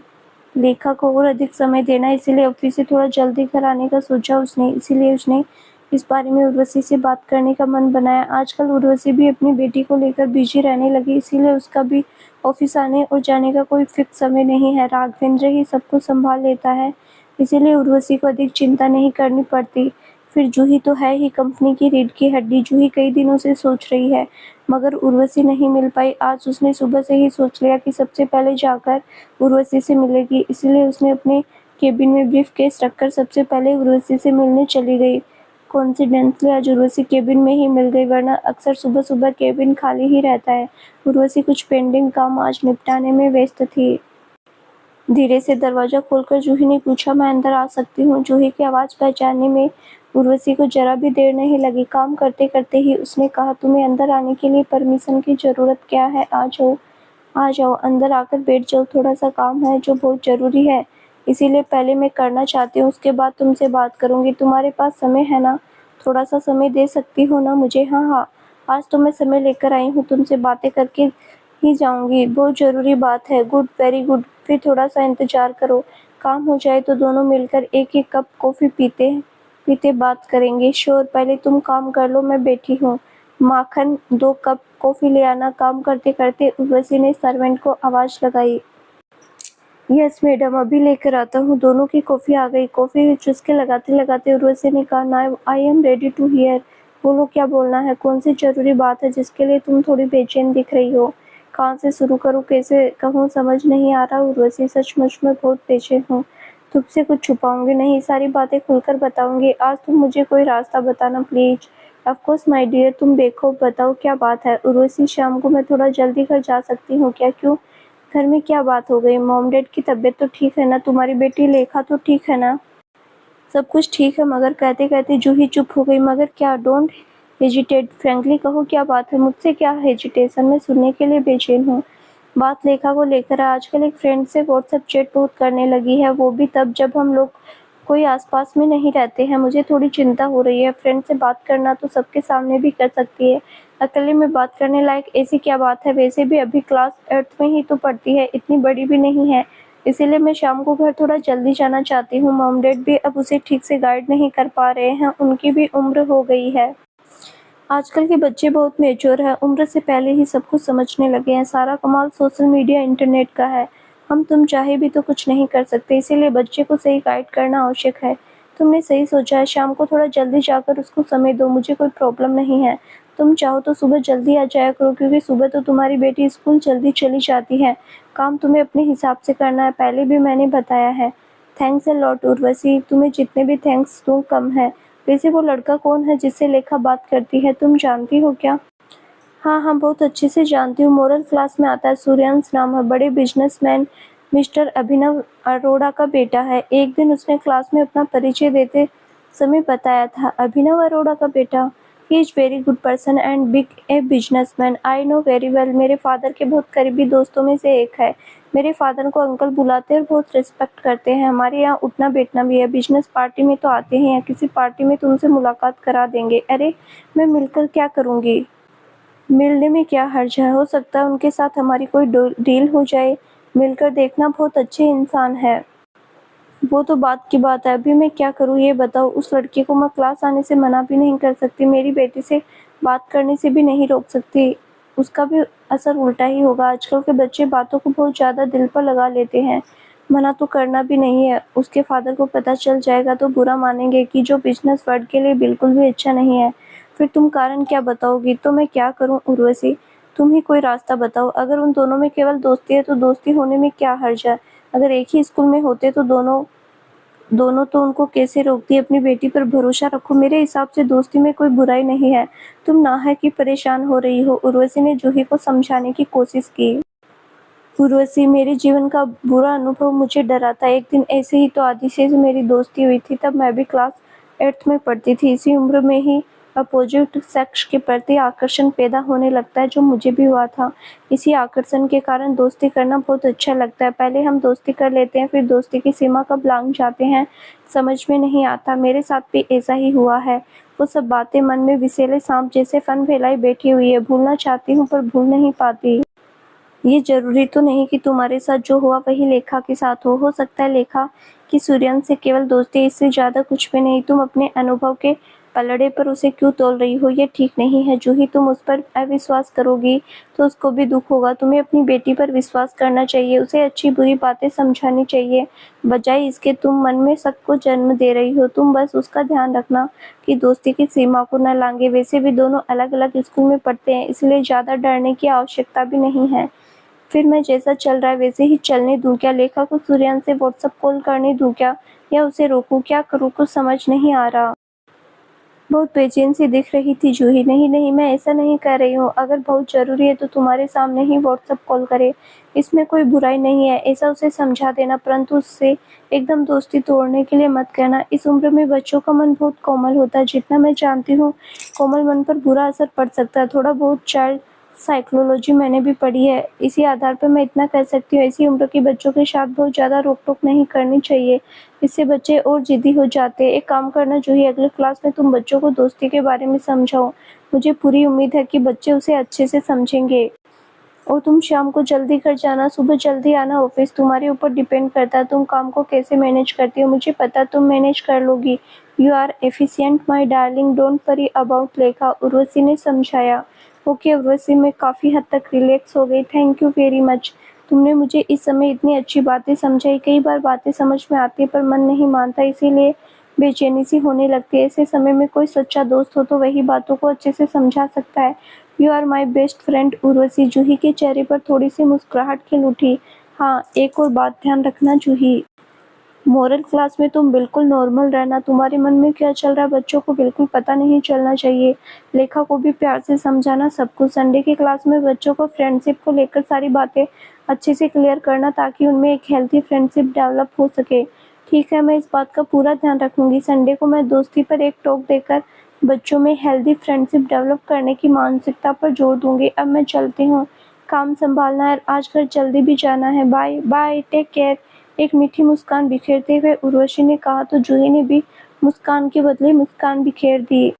लेखा को और अधिक समय देना, इसीलिए ऑफिस से थोड़ा जल्दी घर आने का सोचा उसने। इसीलिए उसने इस बारे में उर्वशी से बात करने का मन बनाया। आजकल उर्वशी भी अपनी बेटी को लेकर बिजी रहने लगी, इसीलिए उसका भी ऑफिस आने और जाने का कोई फिक्स समय नहीं है। राघवेंद्र ही सब कुछ संभाल लेता है, इसीलिए उर्वशी को अधिक चिंता नहीं करनी पड़ती। फिर जूही तो है ही कंपनी की रीढ़ की हड्डी। जूही कई दिनों से सोच रही है मगर उर्वशी नहीं मिल पाई। आज उसने सुबह से ही सोच लिया कि सबसे पहले जाकर उर्वशी से मिलेगी, इसलिए उसने अपने केबिन में ब्रीफकेस रखकर सबसे पहले उर्वशी से मिलने चली गई। कोइंसिडेंटली आज उर्वशी केबिन में ही मिल गई, वरना अक्सर सुबह सुबह केबिन खाली ही रहता है। उर्वशी कुछ पेंडिंग काम आज निपटाने में व्यस्त थी। धीरे से दरवाजा खोलकर जूही ने पूछा, मैं अंदर आ सकती हूँ? जूही की आवाज़ पहचानने में उर्वशी को जरा भी देर नहीं लगी। काम करते करते ही उसने कहा, तुम्हें अंदर आने के लिए परमिशन की ज़रूरत क्या है? आ जाओ, आ जाओ, अंदर आकर बैठ जाओ। थोड़ा सा काम है जो बहुत ज़रूरी है, इसीलिए पहले मैं करना चाहती हूँ, उसके बाद तुमसे बात करूँगी। तुम्हारे पास समय है ना? थोड़ा सा समय दे सकती हो ना मुझे? हाँ हाँ, आज तो मैं समय लेकर आई हूँ, तुमसे बातें करके ही जाऊँगी। बहुत ज़रूरी बात है। Good, very good. फिर थोड़ा सा इंतज़ार करो, काम हो जाए तो दोनों मिलकर एक एक कप कॉफ़ी पीते पीते बात करेंगे। श्योर, पहले तुम काम कर लो, मैं बैठी हूँ। माखन, 2 कप कॉफ़ी ले आना। काम करते करते उर्वशी ने सर्वेंट को आवाज़ लगाई। यस मैडम, अभी लेकर आता हूँ। दोनों की कॉफ़ी आ गई। कॉफ़ी चुस्के लगाते लगाते उर्वशी ने कहा, ना I am ready to hear. बोलो, क्या बोलना है? कौन सी ज़रूरी बात है जिसके लिए तुम थोड़ी बेचैन दिख रही हो? कहाँ से शुरू करूँ, कैसे कहूँ, समझ नहीं आ रहा उर्वशी। सचमुच में बहुत बेचैन हूँ। तुमसे कुछ छुपाऊंगी नहीं, सारी बातें खुलकर बताऊंगी। आज तुम मुझे कोई रास्ता बताना please. Of course my dear, तुम बेखौफ बताओ क्या बात है। उर्वशी, शाम को मैं थोड़ा जल्दी घर जा सकती हूँ क्या? क्यों, घर में क्या बात हो गई? मॉम डैड की तबीयत तो ठीक है ना? तुम्हारी बेटी लेखा तो ठीक है ना? सब कुछ ठीक है, मगर कहते कहते जूही चुप हो गई। मगर क्या? डोंट हेजिटेट, फ्रैंकली कहो क्या बात है? मुझसे क्या हेजिटेशन, मैं सुनने के लिए बेचैन हूँ। बात लेखा को लेकर है। आजकल एक फ्रेंड से व्हाट्सएप चैट बहुत करने लगी है, वो भी तब जब हम लोग कोई आसपास में नहीं रहते हैं। मुझे थोड़ी चिंता हो रही है। फ्रेंड से बात करना तो सबके सामने भी कर सकती है, अकेले में बात करने लायक ऐसी क्या बात है? वैसे भी अभी क्लास 8th में ही तो पढ़ती है, इतनी बड़ी भी नहीं है। इसीलिए मैं शाम को घर थोड़ा जल्दी जाना चाहती हूँ। मॉम डैड भी अब उसे ठीक से गाइड नहीं कर पा रहे हैं, उनकी भी उम्र हो गई है। आजकल के बच्चे बहुत मैच्योर है, उम्र से पहले ही सब कुछ समझने लगे हैं। सारा कमाल सोशल मीडिया इंटरनेट का है। हम तुम चाहे भी तो कुछ नहीं कर सकते, इसीलिए बच्चे को सही गाइड करना आवश्यक है। तुमने सही सोचा है, शाम को थोड़ा जल्दी जाकर उसको समय दो, मुझे कोई प्रॉब्लम नहीं है। तुम चाहो तो सुबह जल्दी आ जाया करो, क्योंकि सुबह तो तुम्हारी बेटी स्कूल जल्दी चली जाती है। काम तुम्हें अपने हिसाब से करना है, पहले भी मैंने बताया है। थैंक्स अ लॉट उर्वशी, तुम्हें जितने भी थैंक्स दूँ कम है। वैसे वो लड़का कौन है जिससे लेखा बात करती है, तुम जानती हो क्या? हाँ हाँ, बहुत अच्छे से जानती हूँ। मोरल क्लास में आता है, सूर्यांश नाम है, बड़े बिजनेसमैन मिस्टर अभिनव अरोड़ा का बेटा है। एक दिन उसने क्लास में अपना परिचय देते समय बताया था। अभिनव अरोड़ा का बेटा? He is very good person and big a businessman, I know very well. मेरे फादर के बहुत करीबी दोस्तों में से एक है। मेरे फादर को अंकल बुलाते हैं और बहुत रिस्पेक्ट करते हैं। हमारे यहाँ उठना बैठना भी है। बिजनेस पार्टी में तो आते हैं, या किसी पार्टी में तुमसे मुलाकात करा देंगे। अरे, मैं मिलकर क्या करूँगी? मिलने में क्या हर्ज है? हो सकता है उनके साथ हमारी कोई डील हो जाए। मिलकर देखना, बहुत अच्छे इंसान है। वो तो बात की बात है। अभी मैं क्या करूँ ये बताओ? उस लड़के को मैं क्लास आने से मना भी नहीं कर सकती, मेरी बेटी से बात करने से भी नहीं रोक सकती। उसका भी असर उल्टा ही होगा। आजकल के बच्चे बातों को बहुत ज़्यादा दिल पर लगा लेते हैं। मना तो करना भी नहीं है, उसके फादर को पता चल जाएगा तो बुरा मानेंगे कि जो बिज़नेस वर्ल्ड के लिए बिल्कुल भी अच्छा नहीं है। फिर तुम कारण क्या बताओगी? तो मैं क्या करूँ उर्वशी? तुम ही कोई रास्ता बताओ। अगर उन दोनों में केवल दोस्ती है तो दोस्ती होने में क्या हर्ज है? अगर एक ही स्कूल में होते तो दोनों दोनों तो उनको कैसे रोकती? अपनी बेटी पर भरोसा रखो। मेरे हिसाब से दोस्ती में कोई बुराई नहीं है। तुम नाहक ही परेशान हो रही हो। उर्वशी ने जूही को समझाने की कोशिश की। उर्वशी, मेरे जीवन का बुरा अनुभव मुझे डराता है। एक दिन ऐसे ही तो आदित्य से मेरी दोस्ती हुई थी। तब मैं भी क्लास 8th में पढ़ती थी। इसी उम्र में ही अपोजिट सेक्स के प्रति आकर्षण पैदा होने लगता है, जो मुझे भी हुआ था। इसी आकर्षण के कारण दोस्ती करना बहुत अच्छा लगता है। पहले हम दोस्ती कर लेते हैं, फिर दोस्ती की सीमा कब लांघ जाते हैं समझ में नहीं आता। मेरे साथ भी ऐसा ही हुआ है। वो सब बातें मन में विषैले सांप जैसे फन फैलाई बैठी हुई है। भूलना चाहती हूँ पर भूल नहीं पाती। ये ज़रूरी तो नहीं कि तुम्हारे साथ जो हुआ वही लेखा के साथ हो। सकता है लेखा की सूर्यन से केवल दोस्ती, इससे ज़्यादा कुछ भी नहीं। तुम अपने अनुभव के पलड़े पर उसे क्यों तोल रही हो? ये ठीक नहीं है जूही। तुम उस पर अविश्वास करोगी तो उसको भी दुख होगा। तुम्हें अपनी बेटी पर विश्वास करना चाहिए, उसे अच्छी बुरी बातें समझानी चाहिए। बजाय इसके तुम मन में शक को जन्म दे रही हो। तुम बस उसका ध्यान रखना कि दोस्ती की सीमा को न लांघे। वैसे भी दोनों अलग अलग स्कूल में पढ़ते हैं, इसलिए ज़्यादा डरने की आवश्यकता भी नहीं है। फिर मैं जैसा चल रहा है वैसे ही चलने दूँ क्या? लेखा को सूर्यन से व्हाट्सएप कॉल करने दूँ क्या, या उसे रोकूँ? क्या करूँ? कुछ समझ नहीं आ रहा। बहुत बेचैन सी दिख रही थी जूही। नहीं नहीं, मैं ऐसा नहीं कर रही हूँ। अगर बहुत ज़रूरी है तो तुम्हारे सामने ही व्हाट्सएप कॉल करे, इसमें कोई बुराई नहीं है। ऐसा उसे समझा देना, परंतु उससे एकदम दोस्ती तोड़ने के लिए मत कहना। इस उम्र में बच्चों का मन बहुत कोमल होता है। जितना मैं जानती हूँ, कोमल मन पर बुरा असर पड़ सकता है। थोड़ा बहुत चाइल्ड साइकोलॉजी मैंने भी पढ़ी है। इसी आधार पर मैं इतना कह सकती हूँ, इसी उम्र के बच्चों के साथ बहुत ज़्यादा रोक टोक नहीं करनी चाहिए। इससे बच्चे और जिद्दी हो जाते हैं। एक काम करना जूही, अगले क्लास में तुम बच्चों को दोस्ती के बारे में समझाओ। मुझे पूरी उम्मीद है कि बच्चे उसे अच्छे से समझेंगे। और तुम शाम को जल्दी घर जाना, सुबह जल्दी आना। ऑफिस तुम्हारे ऊपर डिपेंड करता है, तुम काम को कैसे मैनेज करती हो। मुझे पता तुम मैनेज कर लोगी। You are efficient my darling, don't worry about Lekha, Urvashi ने समझाया। ओके उर्वशी, मैं काफ़ी हद तक रिलैक्स हो गई। Thank you very much. तुमने मुझे इस समय इतनी अच्छी बातें समझाई। कई बार बातें समझ में आती है पर मन नहीं मानता, इसीलिए बेचैनी सी होने लगती है। ऐसे समय में कोई सच्चा दोस्त हो तो वही बातों को अच्छे से समझा सकता है। You are my best friend Urvashi. Juhi के चेहरे पर थोड़ी सी मुस्कुराहट खिल उठी। हाँ, एक और बात ध्यान रखना जूही, मॉरल क्लास में तुम बिल्कुल नॉर्मल रहना। तुम्हारे मन में क्या चल रहा है बच्चों को बिल्कुल पता नहीं चलना चाहिए। लेखा को भी प्यार से समझाना सब कुछ। संडे की क्लास में बच्चों को फ्रेंडशिप को लेकर सारी बातें अच्छे से क्लियर करना, ताकि उनमें एक हेल्थी फ्रेंडशिप डेवलप हो सके। ठीक है, मैं इस बात का पूरा ध्यान रखूंगी। संडे को मैं दोस्ती पर एक टॉक देकर बच्चों में हेल्दी फ्रेंडशिप डेवलप करने की मानसिकता पर जोर दूंगी। अब मैं चलती हूँ, काम संभालना है, आज घर जल्दी भी जाना है। Bye bye, take care. एक मीठी मुस्कान बिखेरते हुए उर्वशी ने कहा तो जूही ने भी मुस्कान के बदले मुस्कान बिखेर दी।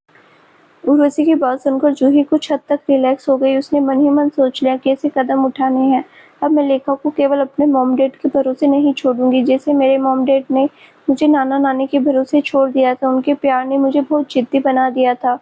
उर्वशी की बात सुनकर जूही कुछ हद तक रिलैक्स हो गई। उसने मन ही मन सोच लिया कैसे कदम उठाने हैं। अब मैं लेखा को केवल अपने मॉम डैड के भरोसे नहीं छोड़ूंगी, जैसे मेरे मॉम डैड ने मुझे नाना नानी के भरोसे छोड़ दिया था। उनके प्यार ने मुझे बहुत जिद्दी बना दिया था।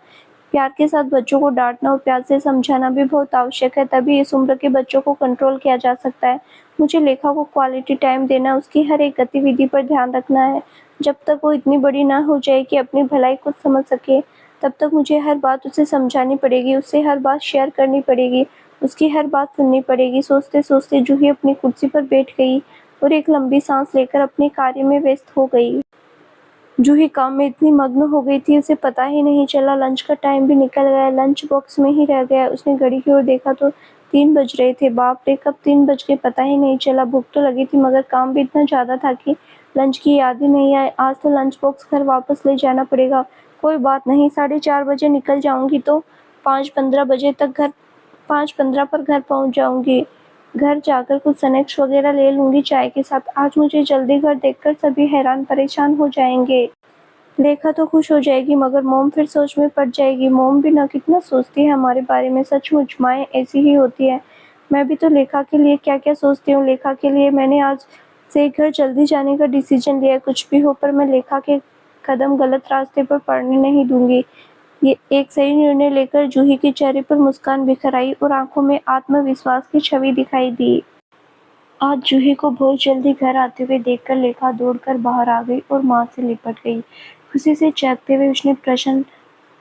प्यार के साथ बच्चों को डांटना और प्यार से समझाना भी बहुत आवश्यक है, तभी इस उम्र के बच्चों को कंट्रोल किया जा सकता है। मुझे लेखा को क्वालिटी टाइम देना, उसकी हर एक गतिविधि पर ध्यान रखना है। जब तक वो इतनी बड़ी ना हो जाए कि अपनी भलाई खुद समझ सके, तब तक मुझे हर बात उसे समझानी पड़ेगी, उससे हर बात शेयर करनी पड़ेगी, उसकी हर बात सुननी पड़ेगी। सोचते सोचते जूही अपनी कुर्सी पर बैठ गई और एक लंबी सांस लेकर अपने कार्य में व्यस्त हो गई। जूही काम में इतनी मग्न हो गई थी, उसे पता ही नहीं चला। लंच का टाइम भी निकल गया, लंच बॉक्स में ही रह गया। उसने घड़ी की ओर देखा तो 3 बज रहे थे। बाप रे, कब 3 बज गए पता ही नहीं चला। भूख तो लगी थी मगर काम भी इतना ज़्यादा था कि लंच की याद ही नहीं आई। आज तो लंच बॉक्स घर वापस ले जाना पड़ेगा। कोई बात नहीं, 4:30 बजे निकल जाऊंगी तो 5:15 बजे तक घर 5:15 पर घर पहुंच जाऊंगी। घर जाकर कुछ स्नैक्स वगैरह ले लूंगी चाय के साथ। आज मुझे जल्दी घर देखकर सभी हैरान परेशान हो जाएंगे। लेखा तो खुश हो जाएगी मगर मोम फिर सोच में पड़ जाएगी। मोम भी ना कितना सोचती है हमारे बारे में। सचमुच माएँ ऐसी ही होती है। मैं भी तो लेखा के लिए क्या क्या सोचती हूँ। लेखा के लिए मैंने आज से घर जल्दी जाने का डिसीजन लिया है। कुछ भी हो पर मैं लेखा के कदम गलत रास्ते पर पड़ने नहीं दूंगी। ये एक सही निर्णय लेकर जूही के चेहरे पर मुस्कान बिखर आई और आंखों में आत्मविश्वास की छवि दिखाई दी। आज जूही को बहुत जल्दी घर आते हुए देखकर लेखा दौड़कर बाहर आ गई और माँ से लिपट गई। खुशी से चहकते हुए उसने प्रश्न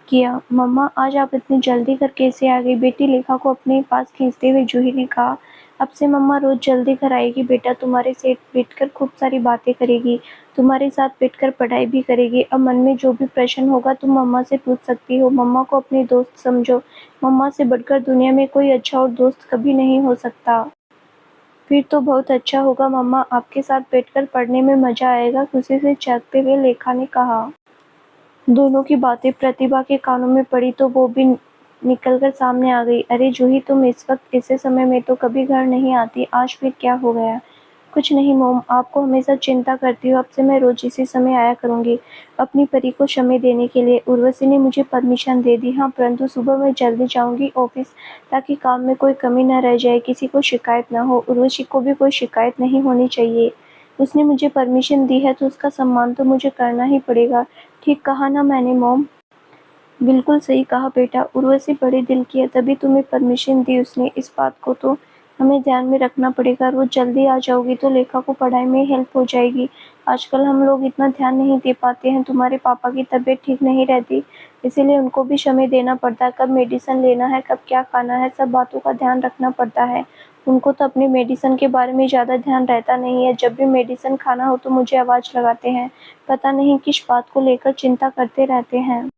किया, मम्मा आज आप इतनी जल्दी घर कैसे आ गई? बेटी लेखा को अपने पास खींचते हुए जूही ने कहा, अब से मम्मा रोज जल्दी घर आएगी बेटा, तुम्हारे साथ बैठकर खूब सारी बातें करेगी, तुम्हारे साथ बैठकर पढ़ाई भी करेगी। अब मन में जो भी प्रश्न होगा तुम मम्मा से पूछ सकती हो। मम्मा को अपनी दोस्त समझो, मम्मा से बढ़कर दुनिया में कोई अच्छा और दोस्त कभी नहीं हो सकता। फिर तो बहुत अच्छा होगा मम्मा, आपके साथ बैठकर पढ़ने में मजा आएगा, खुशी से चहकते हुए लेखा ने कहा। दोनों की बातें प्रतिभा के कानों में पड़ी तो वो भी निकलकर सामने आ गई। अरे जूही, तुम इस वक्त ऐसे समय में तो कभी घर नहीं आती, आज फिर क्या हो गया? कुछ नहीं मोम, आपको हमेशा चिंता करती हूँ, अब से मैं रोज इसी समय आया करूँगी अपनी परी को समय देने के लिए। उर्वशी ने मुझे परमिशन दे दी। हाँ, परंतु सुबह मैं जल्दी जाऊँगी ऑफिस, ताकि काम में कोई कमी न रह जाए, किसी को शिकायत न हो। उर्वशी को भी कोई शिकायत नहीं होनी चाहिए। उसने मुझे परमिशन दी है तो उसका सम्मान तो मुझे करना ही पड़ेगा। ठीक कहा ना मैंने मॉम? बिल्कुल सही कहा बेटा, उर्वशी बड़े दिल की है, तभी तुम्हें परमिशन दी उसने। इस बात को तो हमें ध्यान में रखना पड़ेगा। रोज जल्दी आ जाओगी तो लेखा को पढ़ाई में हेल्प हो जाएगी। आजकल हम लोग इतना ध्यान नहीं दे पाते हैं, तुम्हारे पापा की तबीयत ठीक नहीं रहती, इसीलिए उनको भी समय देना पड़ता है। कब मेडिसिन लेना है, कब क्या खाना है, सब बातों का ध्यान रखना पड़ता है। उनको तो अपनी मेडिसिन के बारे में ज़्यादा ध्यान रहता नहीं है। जब भी मेडिसिन खाना हो तो मुझे आवाज़ लगाते हैं, पता नहीं किस बात को लेकर चिंता करते रहते हैं।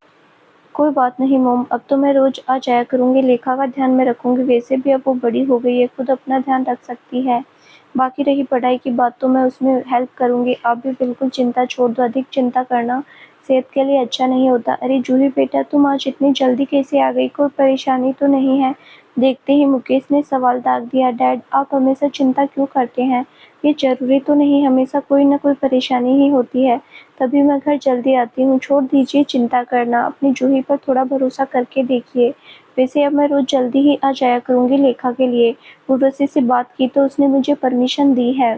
कोई बात नहीं मॉम, अब तो मैं रोज आ जाया करूँगी, लेखा का ध्यान मैं रखूँगी। वैसे भी अब वो बड़ी हो गई है, खुद अपना ध्यान रख सकती है। बाकी रही पढ़ाई की बात तो मैं उसमें हेल्प करूँगी। आप भी बिल्कुल चिंता छोड़ दो, अधिक चिंता करना सेहत के लिए अच्छा नहीं होता। अरे जूही बेटा, तुम आज इतनी जल्दी कैसे आ गई? कोई परेशानी तो नहीं है? देखते ही मुकेश ने सवाल दाग दिया। डैड, आप हमेशा चिंता क्यों करते हैं? ये जरूरी तो नहीं, हमेशा कोई ना कोई परेशानी ही होती है, तभी मैं घर जल्दी आती हूँ। छोड़ दीजिए चिंता करना, अपनी जूही पर थोड़ा भरोसा करके देखिए। वैसे अब मैं रोज जल्दी ही आ जाया करूँगी लेखा के लिए। उर्वशी से बात की तो उसने मुझे परमिशन दी है।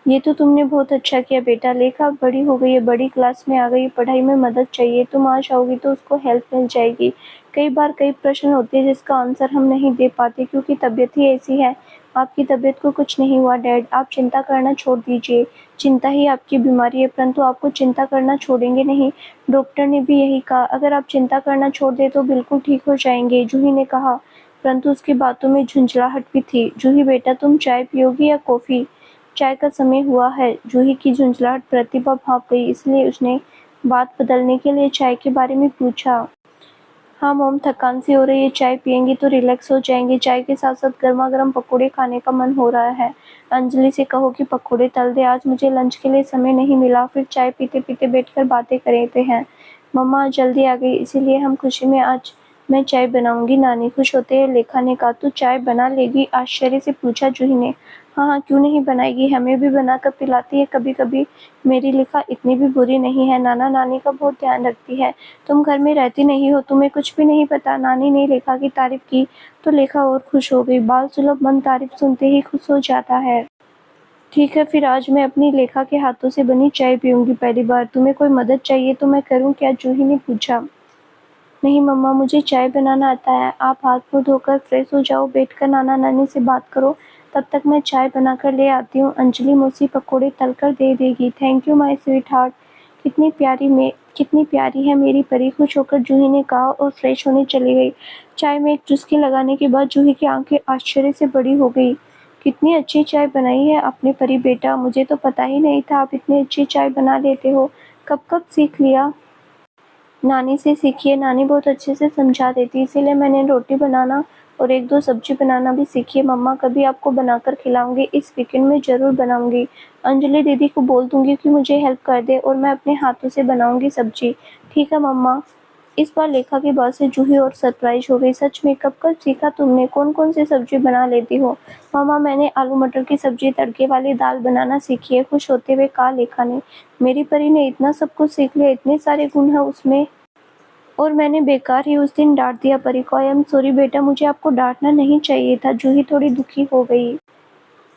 ये तो तुमने बहुत अच्छा किया बेटा, लेखा अब बड़ी हो गई है, बड़ी क्लास में आ गई, पढ़ाई में मदद चाहिए, तुम आ जाओगी तो उसको हेल्प मिल जाएगी। कई बार कई प्रश्न होते हैं जिसका आंसर हम नहीं दे पाते, क्योंकि तबीयत ही ऐसी है। आपकी तबीयत को कुछ नहीं हुआ डैड, आप चिंता करना छोड़ दीजिए। चिंता ही आपकी बीमारी है, परंतु आपको चिंता करना छोड़ेंगे नहीं। डॉक्टर ने भी यही कहा, अगर आप चिंता करना छोड़ दें तो बिल्कुल ठीक हो जाएंगे, जूही ने कहा। परंतु उसकी बातों में झुंझलाहट भी थी। जूही बेटा, तुम चाय पियोगी या कॉफ़ी? चाय का समय हुआ है। जूही की झुंझलाहट प्रतिभा भाप गई, इसलिए उसने बात बदलने के लिए चाय के बारे में पूछा। हाँ मॉम, थकान सी हो रही है, चाय पियेंगी तो रिलैक्स हो जाएंगे। चाय के साथ साथ गर्मा गर्म पकौड़े खाने का मन हो रहा है। अंजलि से कहो कि पकौड़े तल दे, आज मुझे लंच के लिए समय नहीं मिला, फिर चाय पीते पीते बैठकर बातें करते हैं। मम्मा आज जल्दी आ गई, इसीलिए हम खुशी में आज मैं चाय बनाऊंगी। नानी खुश होते हुए लेखा ने कहा, तू चाय बना लेगी? आश्चर्य से पूछा जूही ने। हाँ हाँ, क्यों नहीं बनाएगी, हमें भी बनाकर पिलाती है कभी कभी। मेरी लेखा इतनी भी बुरी नहीं है, नाना नानी का बहुत ध्यान रखती है। तुम घर में रहती नहीं हो, तुम्हें कुछ भी नहीं पता। नानी ने लेखा की तारीफ की तो लेखा और खुश हो गई। बाल सुलभ मन तारीफ सुनते ही खुश हो जाता है। ठीक है, फिर आज मैं अपनी लेखा के हाथों से बनी चाय पीऊंगी पहली बार। तुम्हें कोई मदद चाहिए तो मैं करूं क्या? जूही ने पूछा। नहीं मम्मा, मुझे चाय बनाना आता है, आप हाथ मुंह धोकर फ्रेश हो जाओ, बैठकर नाना नानी से बात करो, तब तक मैं चाय बनाकर ले आती हूँ। अंजलि मुझसे पकौड़े तलकर दे देगी। Thank you my sweet heart. कितनी प्यारी है मेरी परी, खुश होकर जूही ने कहा और फ्रेश होने चली गई। चाय में एक चुस्की लगाने के बाद जूही की आंखें आश्चर्य से बड़ी हो गई। कितनी अच्छी चाय बनाई है आपने परी बेटा, मुझे तो पता ही नहीं था आप इतनी अच्छी चाय बना लेते हो। कब कब सीख लिया? नानी से सीखिए, नानी बहुत अच्छे से समझा देती, इसीलिए मैंने रोटी बनाना और एक दो सब्जी बनाना भी सीखी है। मम्मा कभी आपको बनाकर खिलाऊंगी, इस वीकेंड में ज़रूर बनाऊंगी। अंजलि दीदी को बोल दूंगी कि मुझे हेल्प कर दे और मैं अपने हाथों से बनाऊंगी सब्जी। ठीक है मम्मा। इस बार लेखा की बात से जूही और सरप्राइज हो गई। सच में, कब कब सीखा तुमने, कौन कौन सी सब्जी बना लेती हो? मामा, मैंने आलू मटर की सब्जी, तड़के वाली दाल बनाना सीखी है, खुश होते हुए कहा लेखा ने। मेरी परी ने इतना सब कुछ सीख लिया, इतने सारे गुण है उसमें, और मैंने बेकार ही उस दिन डांट दिया परी को। आई एम सॉरी बेटा, मुझे आपको डांटना नहीं चाहिए था। जूही थोड़ी दुखी हो गई।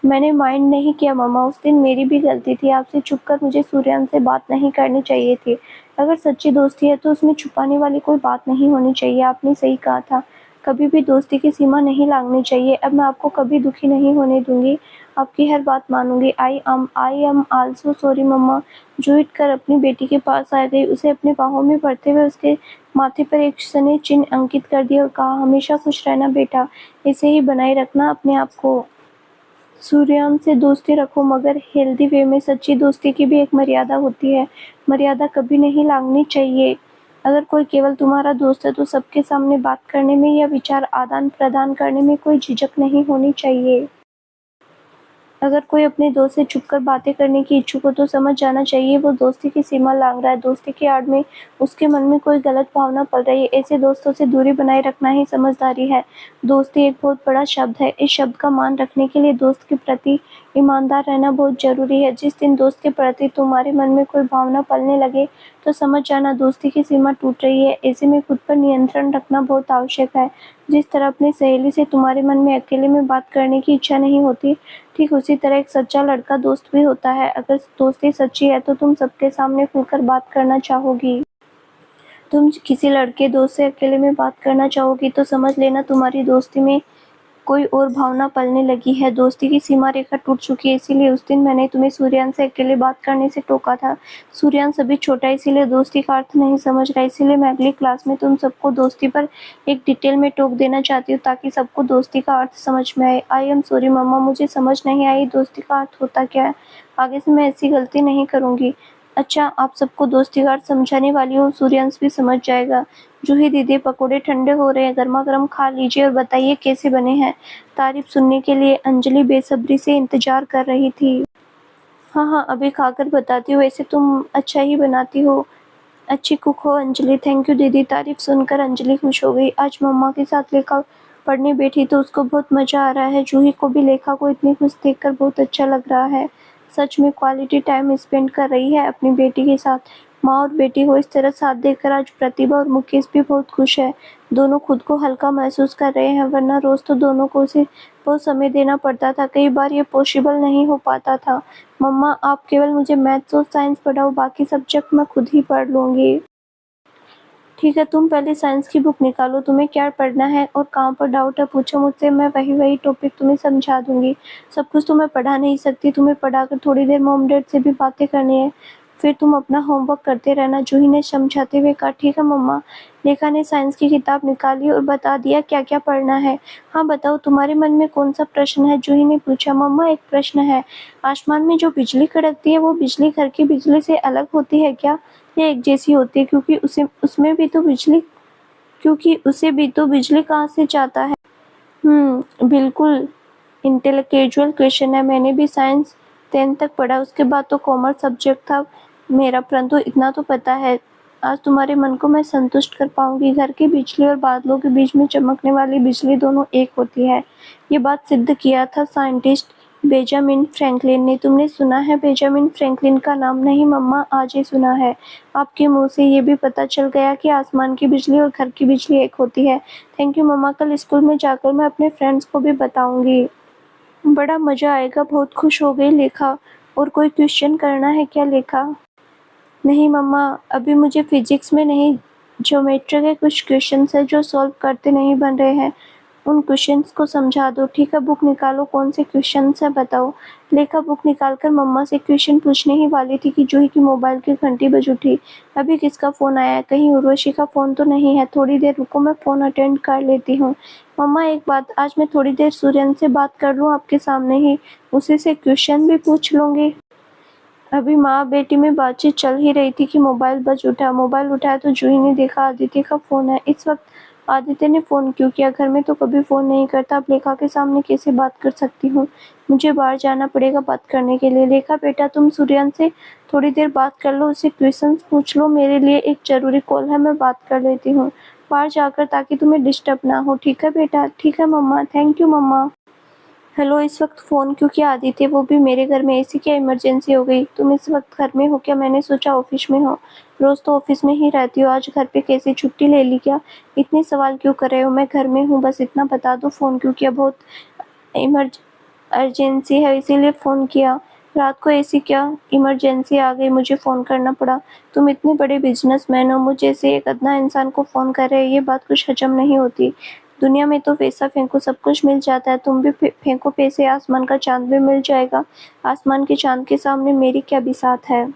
मैंने माइंड नहीं किया मम्मा, उस दिन मेरी भी गलती थी, आपसे छुपकर मुझे सूर्यान से बात नहीं करनी चाहिए थी। अगर सच्ची दोस्ती है तो उसमें छुपाने वाली कोई बात नहीं होनी चाहिए। आपने सही कहा था, कभी भी दोस्ती की सीमा नहीं लाँघनी चाहिए। अब मैं आपको कभी दुखी नहीं होने दूँगी, आपकी हर बात मानूँगी। आई एम आल्सो सॉरी मम्मा। जूही कर अपनी बेटी के पास आ गई, उसे अपनी बाहों में भरते हुए उसके माथे पर एक स्नेह चिन्ह अंकित कर दिया और कहा, हमेशा खुश रहना बेटा, ऐसे ही बनाए रखना अपने आप को। सूर्यान से दोस्ती रखो मगर हेल्दी वे में। सच्ची दोस्ती की भी एक मर्यादा होती है, मर्यादा कभी नहीं लांघनी चाहिए। अगर कोई केवल तुम्हारा दोस्त है तो सबके सामने बात करने में या विचार आदान प्रदान करने में कोई झिझक नहीं होनी चाहिए। अगर कोई अपने दोस्त से छुपकर बातें करने की इच्छुक हो तो समझ जाना चाहिए वो दोस्ती की सीमा लांघ रहा है। दोस्ती की आड़ में उसके मन में कोई गलत भावना पल रही है। ऐसे दोस्तों से दूरी बनाए रखना ही समझदारी है। दोस्ती एक बहुत बड़ा शब्द है। इस शब्द का मान रखने के लिए दोस्त के प्रति ईमानदार रहना बहुत जरूरी है। जिस दिन दोस्त के प्रति तुम्हारे मन में कोई भावना पलने लगे तो समझ जाना दोस्ती की सीमा टूट रही है। ऐसे में खुद पर नियंत्रण रखना बहुत आवश्यक है। जिस तरह अपनी सहेली से तुम्हारे मन में अकेले में बात करने की इच्छा नहीं होती, ठीक उसी तरह एक सच्चा लड़का दोस्त भी होता है। अगर दोस्ती सच्ची है तो तुम सबके सामने खुलकर बात करना चाहोगी। तुम किसी लड़के दोस्त से अकेले में बात करना चाहोगी तो समझ लेना तुम्हारी दोस्ती में कोई और भावना पलने लगी है। दोस्ती की सीमा रेखा टूट चुकी है। इसीलिए उस दिन मैंने तुम्हें सूर्यान से अकेले बात करने से टोका था। सूर्यान अभी छोटा है, इसीलिए दोस्ती का अर्थ नहीं समझ रहा। इसीलिए मैं अगली क्लास में तुम सबको दोस्ती पर एक डिटेल में टोक देना चाहती हूँ ताकि सबको दोस्ती का अर्थ समझ में आए। आई एम सॉरी मम्मा, मुझे समझ नहीं आई दोस्ती का अर्थ होता क्या है। आगे से मैं ऐसी गलती नहीं करूँगी। अच्छा, आप सबको दोस्ती का अर्थ समझाने वाली हो, सूर्यांश भी समझ जाएगा। जूही दीदी, पकोड़े ठंडे हो रहे हैं, गर्मा गर्म खा लीजिए और बताइए कैसे बने हैं। तारीफ सुनने के लिए अंजलि बेसब्री से इंतजार कर रही थी। हाँ हाँ, अभी खाकर बताती हूँ। वैसे तुम अच्छा ही बनाती हो, अच्छी कुक हो अंजलि। थैंक यू दीदी। तारीफ सुनकर अंजलि खुश हो गई। आज मम्मा के साथ लेखा पढ़ने बैठी तो उसको बहुत मजा आ रहा है। जूही को भी लेखा को इतनी खुश देखकर बहुत अच्छा लग रहा है। सच में क्वालिटी टाइम स्पेंड कर रही है अपनी बेटी के साथ। माँ और बेटी को इस तरह साथ देखकर आज प्रतिभा और मुकेश भी बहुत खुश है। दोनों खुद को हल्का महसूस कर रहे हैं, वरना रोज तो दोनों को उसे बहुत समय देना पड़ता था। कई बार ये पॉसिबल नहीं हो पाता था। मम्मा, आप केवल मुझे मैथ्स और साइंस पढ़ाओ, बाकी सब्जेक्ट मैं खुद ही पढ़ लूँगी। ठीक है, तुम पहले साइंस की बुक निकालो, तुम्हें क्या पढ़ना है और कहाँ पर डाउट है पूछो मुझसे, मैं वही टॉपिक तुम्हें समझा दूंगी। सब कुछ तो मैं पढ़ा नहीं सकती, तुम्हें पढ़ाकर थोड़ी देर मॉम डैड से भी बातें करनी है, फिर तुम अपना होमवर्क करते रहना। जूही ने समझाते हुए कहा। ठीक है मम्मा। लेखा ने साइंस की किताब निकाली और बता दिया क्या क्या पढ़ना है। हाँ बताओ, तुम्हारे मन में कौन सा प्रश्न है, जूही ने पूछा। मम्मा, एक प्रश्न है, आसमान में जो बिजली कड़कती है वो बिजली घर की बिजली से अलग होती है क्या, या एक जैसी होती है, क्योंकि उसे भी तो बिजली कहाँ से जाता है। बिल्कुल इंटेलेक्चुअल क्वेश्चन है। मैंने भी साइंस 10 तक पढ़ा, उसके बाद तो कॉमर्स सब्जेक्ट था मेरा, परंतु इतना तो पता है। आज तुम्हारे मन को मैं संतुष्ट कर पाऊंगी। घर की बिजली और बादलों के बीच में चमकने वाली बिजली दोनों एक होती है। ये बात सिद्ध किया था साइंटिस्ट बेंजामिन फ्रैंकलिन ने। तुमने सुना है बेंजामिन फ्रैंकलिन का नाम? नहीं मम्मा, आज ही सुना है। आपके मुंह से ये भी पता चल गया कि आसमान की बिजली और घर की बिजली एक होती है। थैंक यू मम्मा, कल स्कूल में जाकर मैं अपने फ्रेंड्स को भी बताऊंगी। बड़ा मजा आएगा। बहुत खुश हो गई लेखा। और कोई क्वेश्चन करना है क्या लेखा? नहीं मम्मा, अभी मुझे फिजिक्स में नहीं, ज्योमेट्री के कुछ क्वेश्चंस है जो सॉल्व करते नहीं बन रहे हैं, उन क्वेश्चंस को समझा दो। ठीक है, बुक निकालो, कौन से क्वेश्चंस है बताओ। लेखा बुक निकालकर मम्मा से क्वेश्चन पूछने ही वाली थी कि जूही की मोबाइल की घंटी बज उठी। अभी किसका फ़ोन आया है? कहीं उर्वशी का फ़ोन तो नहीं है? थोड़ी देर रुको, मैं फ़ोन अटेंड कर लेती हूँ। मम्मा एक बात, आज मैं थोड़ी देर सूर्यन से बात कर लूँ आपके सामने ही, उसी से क्वेश्चन भी पूछ लूँगी। अभी माँ बेटी में बातचीत चल ही रही थी कि मोबाइल बज उठा। मोबाइल उठाया तो जूही ने देखा आदित्य का फ़ोन है। इस वक्त आदित्य ने फ़ोन क्यों किया? घर में तो कभी फ़ोन नहीं करता, अब लेखा के सामने कैसे बात कर सकती हूँ? मुझे बाहर जाना पड़ेगा बात करने के लिए। लेखा बेटा, तुम सूर्यन से थोड़ी देर बात कर लो, उससे क्वेश्चंस पूछ लो, मेरे लिए एक ज़रूरी कॉल है, मैं बात कर लेती हूँ बाहर जाकर, ताकि तुम्हें डिस्टर्ब ना हो। ठीक है बेटा? ठीक है mama. Thank you mama. Hello, इस वक्त फ़ोन क्यों किया आदित्य? वो भी मेरे घर में, ऐसी क्या इमरजेंसी हो गई? तुम इस वक्त घर में हो क्या? मैंने सोचा ऑफिस में हो। रोज़ तो ऑफिस में ही रहती हो, आज घर पे कैसे? छुट्टी ले ली क्या? इतने सवाल क्यों कर रहे हो? मैं घर में हूँ, बस इतना बता दो। फ़ोन क्यों किया? बहुत अर्जेंसी है इसीलिए फ़ोन किया। रात को ऐसी क्या इमरजेंसी आ गई, मुझे फ़ोन करना पड़ा। तुम इतने बड़े बिज़नेसमैन हो, मुझ जैसे एक अदना इंसान को फ़ोन कर रहे हो, ये बात कुछ हज़म नहीं होती। दुनिया में तो पैसा फेंको सब कुछ मिल जाता है, तुम भी फेंको पैसे, आसमान का चाँद भी मिल जाएगा। आसमान के चाँद के सामने मेरी क्या बिसात है।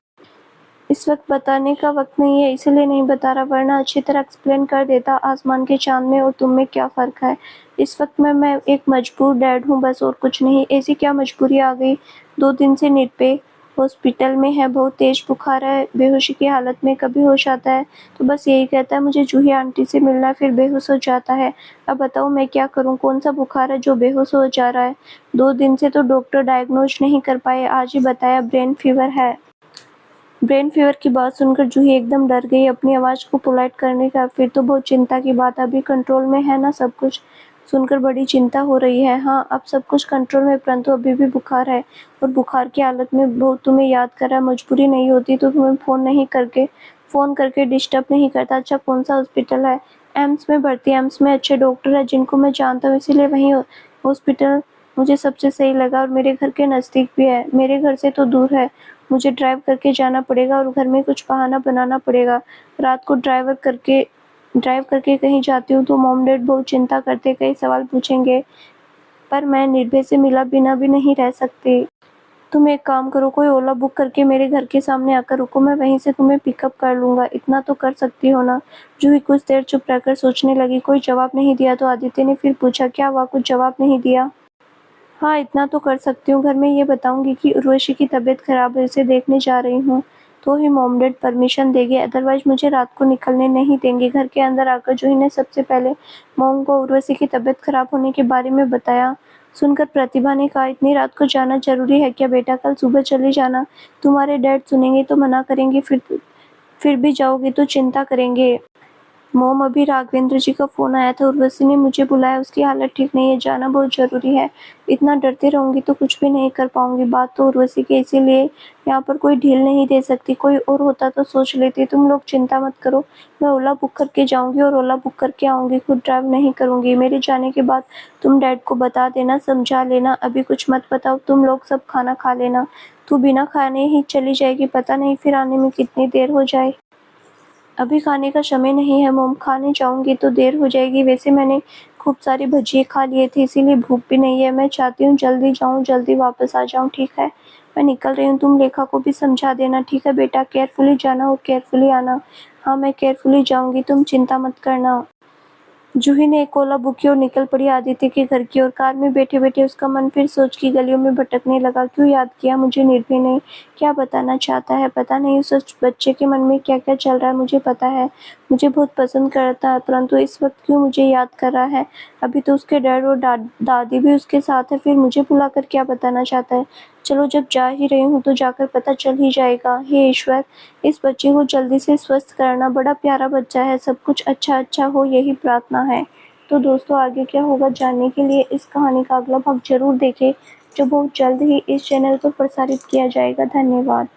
इस वक्त बताने का वक्त नहीं है, इसीलिए नहीं बता रहा, वरना अच्छी तरह एक्सप्लेन कर देता आसमान के चाँद में और तुम में क्या फ़र्क है। इस वक्त मैं एक मजबूर डैड हूँ बस, और कुछ नहीं। ऐसी क्या मजबूरी आ गई। 2 दिन से नींद पे हॉस्पिटल में है, बहुत तेज़ बुखार है, बेहोशी की हालत में, कभी होश आता है तो बस यही कहता है मुझे जूही आंटी से मिलना है, फिर बेहोश हो जाता है। अब बताओ मैं क्या करूँ, कौन सा बुखार है जो बेहोश हो जा रहा है। 2 दिन से तो डॉक्टर डायग्नोज नहीं कर पाए, आज ही बताया ब्रेन फीवर है। ब्रेन फीवर की बात सुनकर जूही एकदम डर गई, अपनी आवाज़ को पोलाइट करने का फिर तो बहुत चिंता की बात, अभी कंट्रोल में है ना सब कुछ। सुनकर बड़ी चिंता हो रही है। हाँ, अब सब कुछ कंट्रोल में, परंतु अभी भी बुखार है, और बुखार की हालत में बहुत तुम्हें याद कर रहा है। मजबूरी नहीं होती तो तुम्हें फ़ोन करके डिस्टर्ब नहीं करता। अच्छा, कौन सा हॉस्पिटल है। एम्स में भर्ती, एम्स में अच्छे डॉक्टर हैं जिनको मैं जानता हूँ, इसीलिए वहीं हॉस्पिटल मुझे सबसे सही लगा, और मेरे घर के नज़दीक भी है, मेरे घर से तो दूर है। मुझे ड्राइव करके जाना पड़ेगा और घर में कुछ बहाना बनाना पड़ेगा। रात को ड्राइव करके कहीं जाती हूँ तो मॉम डैड बहुत चिंता करते, कई सवाल पूछेंगे, पर मैं निर्भय से मिला बिना भी नहीं रह सकती। तुम एक काम करो, कोई ओला बुक करके मेरे घर के सामने आकर रुको, मैं वहीं से तुम्हें पिकअप कर लूँगा। इतना तो कर सकती हो ना। जूही कुछ देर चुप रहकर सोचने लगी। कोई जवाब नहीं दिया तो आदित्य ने फिर पूछा, क्या हुआ, कुछ जवाब नहीं दिया। हाँ, इतना तो कर सकती हूँ, घर में ये बताऊँगी कि उर्वशी की तबीयत खराब है, उसे देखने जा रही हूँ, तो ही मॉम डैड परमिशन देंगे, अदरवाइज़ मुझे रात को निकलने नहीं देंगे। घर के अंदर आकर जूही ने सबसे पहले मॉम को उर्वशी की तबीयत खराब होने के बारे में बताया। सुनकर प्रतिभा ने कहा, इतनी रात को जाना ज़रूरी है क्या बेटा, कल सुबह चले जाना। तुम्हारे डैड सुनेंगे तो मना करेंगे, फिर भी जाओगे तो चिंता करेंगे। मॉम, अभी राघवेंद्र जी का फ़ोन आया था, उर्वशी ने मुझे बुलाया, उसकी हालत ठीक नहीं है, जाना बहुत ज़रूरी है। इतना डरती रहूँगी तो कुछ भी नहीं कर पाऊँगी। बात तो उर्वशी की, इसीलिए यहाँ पर कोई ढील नहीं दे सकती। कोई और होता तो सोच लेती। तुम लोग चिंता मत करो, मैं ओला बुक करके जाऊँगी और ओला बुक करके आऊँगी, खुद ड्राइव नहीं करूँगी। मेरे जाने के बाद तुम डैड को बता देना, समझा लेना, अभी कुछ मत बताओ। तुम लोग सब खाना खा लेना। तू बिना खाने ही चली जाएगी, पता नहीं फिर आने में कितनी देर हो जाए। अभी खाने का समय नहीं है मॉम, खाने जाऊँगी तो देर हो जाएगी। वैसे मैंने खूब सारे भजिए खा लिए थे, इसीलिए भूख भी नहीं है। मैं चाहती हूँ जल्दी जाऊँ, जल्दी वापस आ जाऊँ। ठीक है, मैं निकल रही हूँ। तुम लेखा को भी समझा देना, ठीक है बेटा। केयरफुली जाना और केयरफुली आना। हाँ, मैं केयरफुली जाऊँगी, तुम चिंता मत करना। जूही ने एक ओला बुक की और निकल पड़ी आदित्य के घर की ओर। कार में बैठे-बैठे उसका मन फिर सोच की गलियों में भटकने लगा। क्यों याद किया मुझे निर्भय ने? क्या बताना चाहता है? पता नहीं उस बच्चे के मन में क्या-क्या चल रहा है, मुझे पता है। मुझे बहुत पसंद करता है, परंतु इस वक्त क्यों मुझे याद कर रहा है? अभी तो उसके डैड और दादी भी उसके साथ है, फिर मुझे बुलाकर क्या बताना चाहता है? चलो, जब जा ही रही हूँ तो जाकर पता चल ही जाएगा। हे ईश्वर, इस बच्चे को जल्दी से स्वस्थ करना, बड़ा प्यारा बच्चा है, सब कुछ अच्छा-अच्छा हो, यही प्रार्थना है। तो दोस्तों, आगे क्या होगा जानने के लिए इस कहानी का अगला भाग ज़रूर देखें, जो बहुत जल्द ही इस चैनल पर प्रसारित किया जाएगा। धन्यवाद।